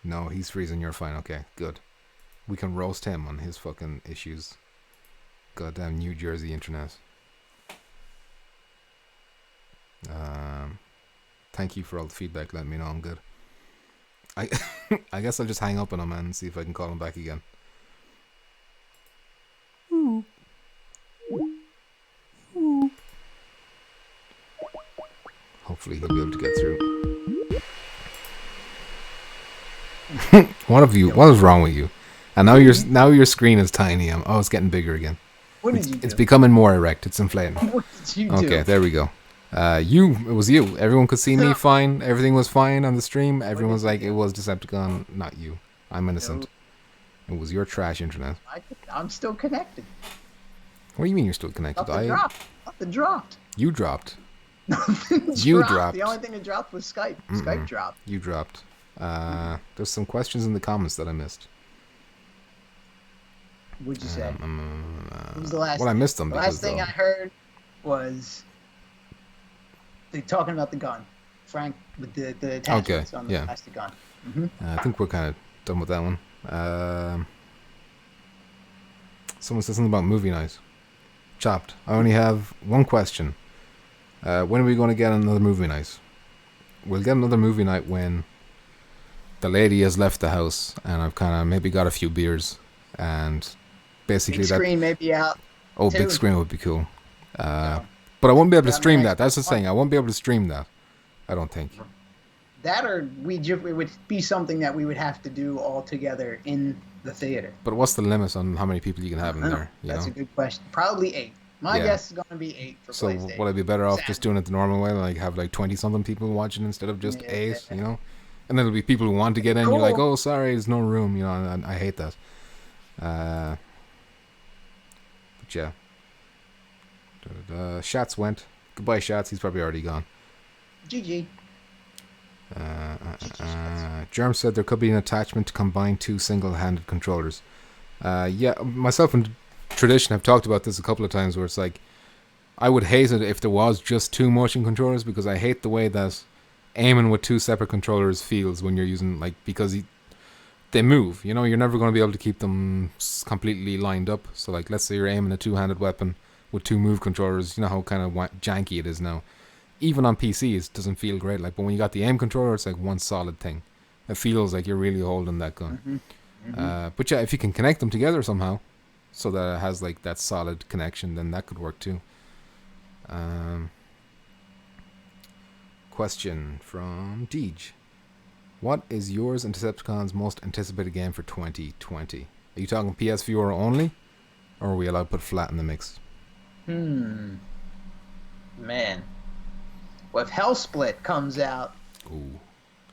No, he's freezing. You're fine. Okay, good. We can roast him on his fucking issues. Goddamn New Jersey internet. Thank you for all the feedback. Let me know I'm good. I guess I'll just hang up on him and see if I can call him back again. Hopefully he'll be able to get through. What is wrong with you? And now your screen is tiny. It's getting bigger again. What did you do? It's becoming more erect. It's inflating. What did you do? Okay, there we go. It was you. Everyone could see me fine. Everything was fine on the stream. Everyone was like, it was Decepticon, not you. I'm innocent. It was your trash internet. I'm still connected. What do you mean you're still connected? Nothing dropped. You dropped. Nothing You dropped. dropped. The only thing that dropped was Skype. Skype dropped. You dropped. There's some questions in the comments that I missed. What'd you say? What was the last? Well, I missed them. The last thing I heard was they talking about the gun, Frank, with the attachments on the plastic gun. I think we're kind of done with that one. Someone said something about movie night. Chopped. I only have one question. When are we going to get another movie night? We'll get another movie night when the lady has left the house and I've kind of maybe got a few beers and basically Big screen may be out. Oh, too. big screen would be cool. But I won't be able to Yeah, stream man. that. That's the thing. I won't be able to stream that. I don't think. That or it would be something that we would have to do all together in the theater. But what's the limit on how many people you can have in there? You That's know? a good question. Probably 8. My Yeah. guess is going to be 8 for So PlayStation. would I be better off Sad. just doing it the normal way, like have like 20-something people watching instead of just Yeah. 8? You know? And then there'll be people who want to get in. You're like, Cool. oh, sorry, there's no room. You know, and I hate that. But yeah. Shots went. Goodbye, Shots. He's probably already gone. GG. Germ said there could be an attachment to combine 2 single-handed controllers. Yeah, myself and Tradition have talked about this a couple of times where it's like, I would hate it if there was just 2 motion controllers because I hate the way that aiming with 2 separate controllers feels when you're using, like, because they move, you know, you're never going to be able to keep them completely lined up. So, like, let's say you're aiming a 2-handed weapon with 2 move controllers, you know how kind of janky it is now. Even on PCs, it doesn't feel great. Like, but when you got the aim controller, it's like one solid thing. It feels like you're really holding that gun. But yeah, if you can connect them together somehow, so that it has like that solid connection, then that could work too. Question from Deej. What is yours and Decepticon's most anticipated game for 2020? Are you talking PSVR only? Or are we allowed to put flat in the mix? Man. Well, if Hellsplit comes out Ooh.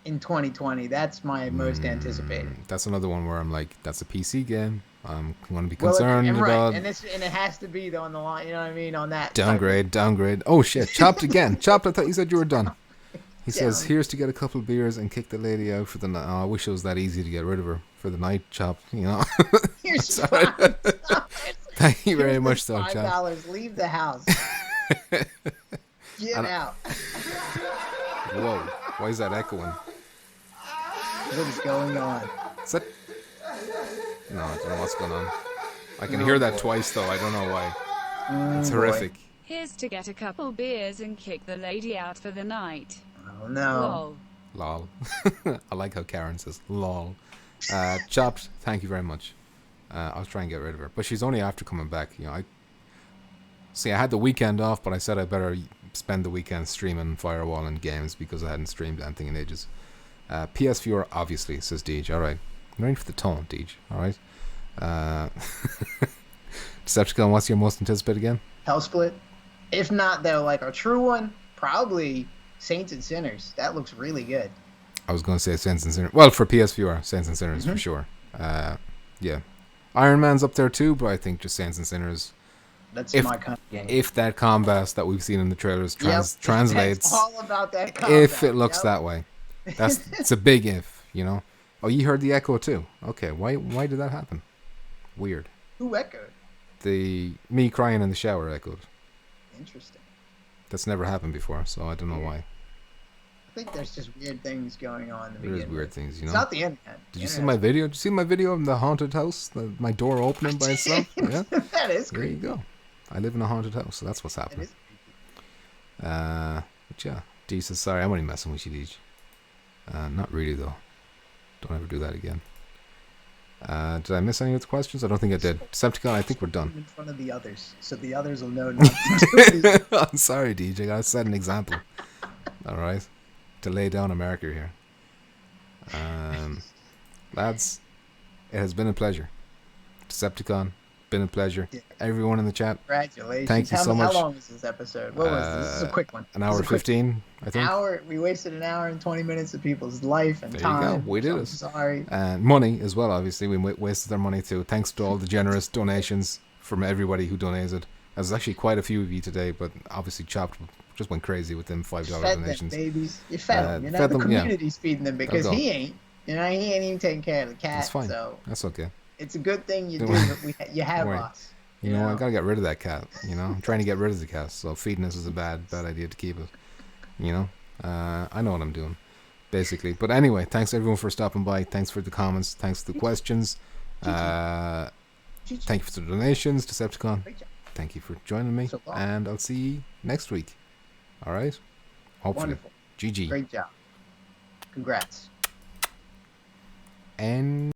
in 2020, that's my most anticipated. That's another one where I'm like, that's a PC game. I'm going to be Well, concerned and about... and it has to be on the line, you know what I mean, on that. Downgrade. Oh shit, Chopped again. Chopped, I thought you said you were done. He says, Yeah. here's to get a couple of beers and kick the lady out for the night. Oh, I wish it was that easy to get rid of her for the night, Chopped, you know. Here's Sorry. Thank you very Here's much, the though, Chopped. $5. Leave the house. Get out. Whoa, why is that echoing? What is going on? Is that... No, I don't know what's going on. I can hear that twice, though. I don't know why. It's horrific. Here's to get a couple beers and kick the lady out for the night. Oh no. Lol. Lol. I like how Karen says lol. Chopped, thank you very much. I'll try and get rid of her. But she's only after coming back. You know, I had the weekend off, but I said I better spend the weekend streaming Firewall and games because I hadn't streamed anything in ages. PS4, obviously, says Deej. Alright. I'm ready for the tone, Deej. Alright. Decepticon, what's your most anticipated game? Hellsplit. If not, though, like a true one, probably Saints and Sinners. That looks really good. I was going to say Saints and Sinners. Well, for PSVR, Saints and Sinners for sure. Yeah. Iron Man's up there too, but I think just Saints and Sinners. That's If- my kind of game. If that combat that we've seen in the trailers translates, It's all about that combat. if it looks that way, it's a big if, you know. Oh, you heard the echo too. Okay, why did that happen? Weird. Who echoed? Me crying in the shower echoed. Interesting. That's never happened before, so I don't know why. I think there's just weird things going on. To There is begin weird with. things, you It's know. not the internet. Did you see my video? Did you see my video of the haunted house? My door opening by itself? Yeah. That is There you creepy. go. I live in a haunted house, so that's what's It happening. is creepy. But yeah, Dee says, sorry, I'm only messing with you, Deej. Not really, though. Don't ever do that again. Did I miss any of the questions? I don't think I did. Decepticon, I think we're done. In front of the others, so the others will know not to do these. I'm sorry, DJ. I gotta set an example. Alright? To lay down a marker here. Lads, it has been a pleasure. Decepticon, been a pleasure. Yeah. Everyone in the chat, Congratulations. Thank you so much. How long is this episode? What was this? This is a quick one. an hour This is a quick 15, I think. hour. We wasted an hour and 20 minutes of people's life and There you go. time. We did I'm it. sorry. And money as well, obviously. We wasted their money too. Thanks to all the generous donations from everybody who donated. There's actually quite a few of you today, but obviously Chopped just went crazy with them $5 Fed them donations. babies. You fed them. You know, fed the them, yeah. community's feeding them because There we he ain't. You know, he ain't even taking care of the cat. That's fine. So That's okay. it's a good thing you do Don't worry. that you have Don't worry. us. You know, I gotta get rid of that cat. You know, I'm trying to get rid of the cat, so feeding us is a bad idea to keep it. You know, I know what I'm doing, basically. But anyway, thanks everyone for stopping by. Thanks for the comments. Thanks for the questions. Thank you for the donations, Decepticon. Great job. Thank you for joining me. So long. And I'll see you next week. Alright? Hopefully. Wonderful. GG. Great job. Congrats. And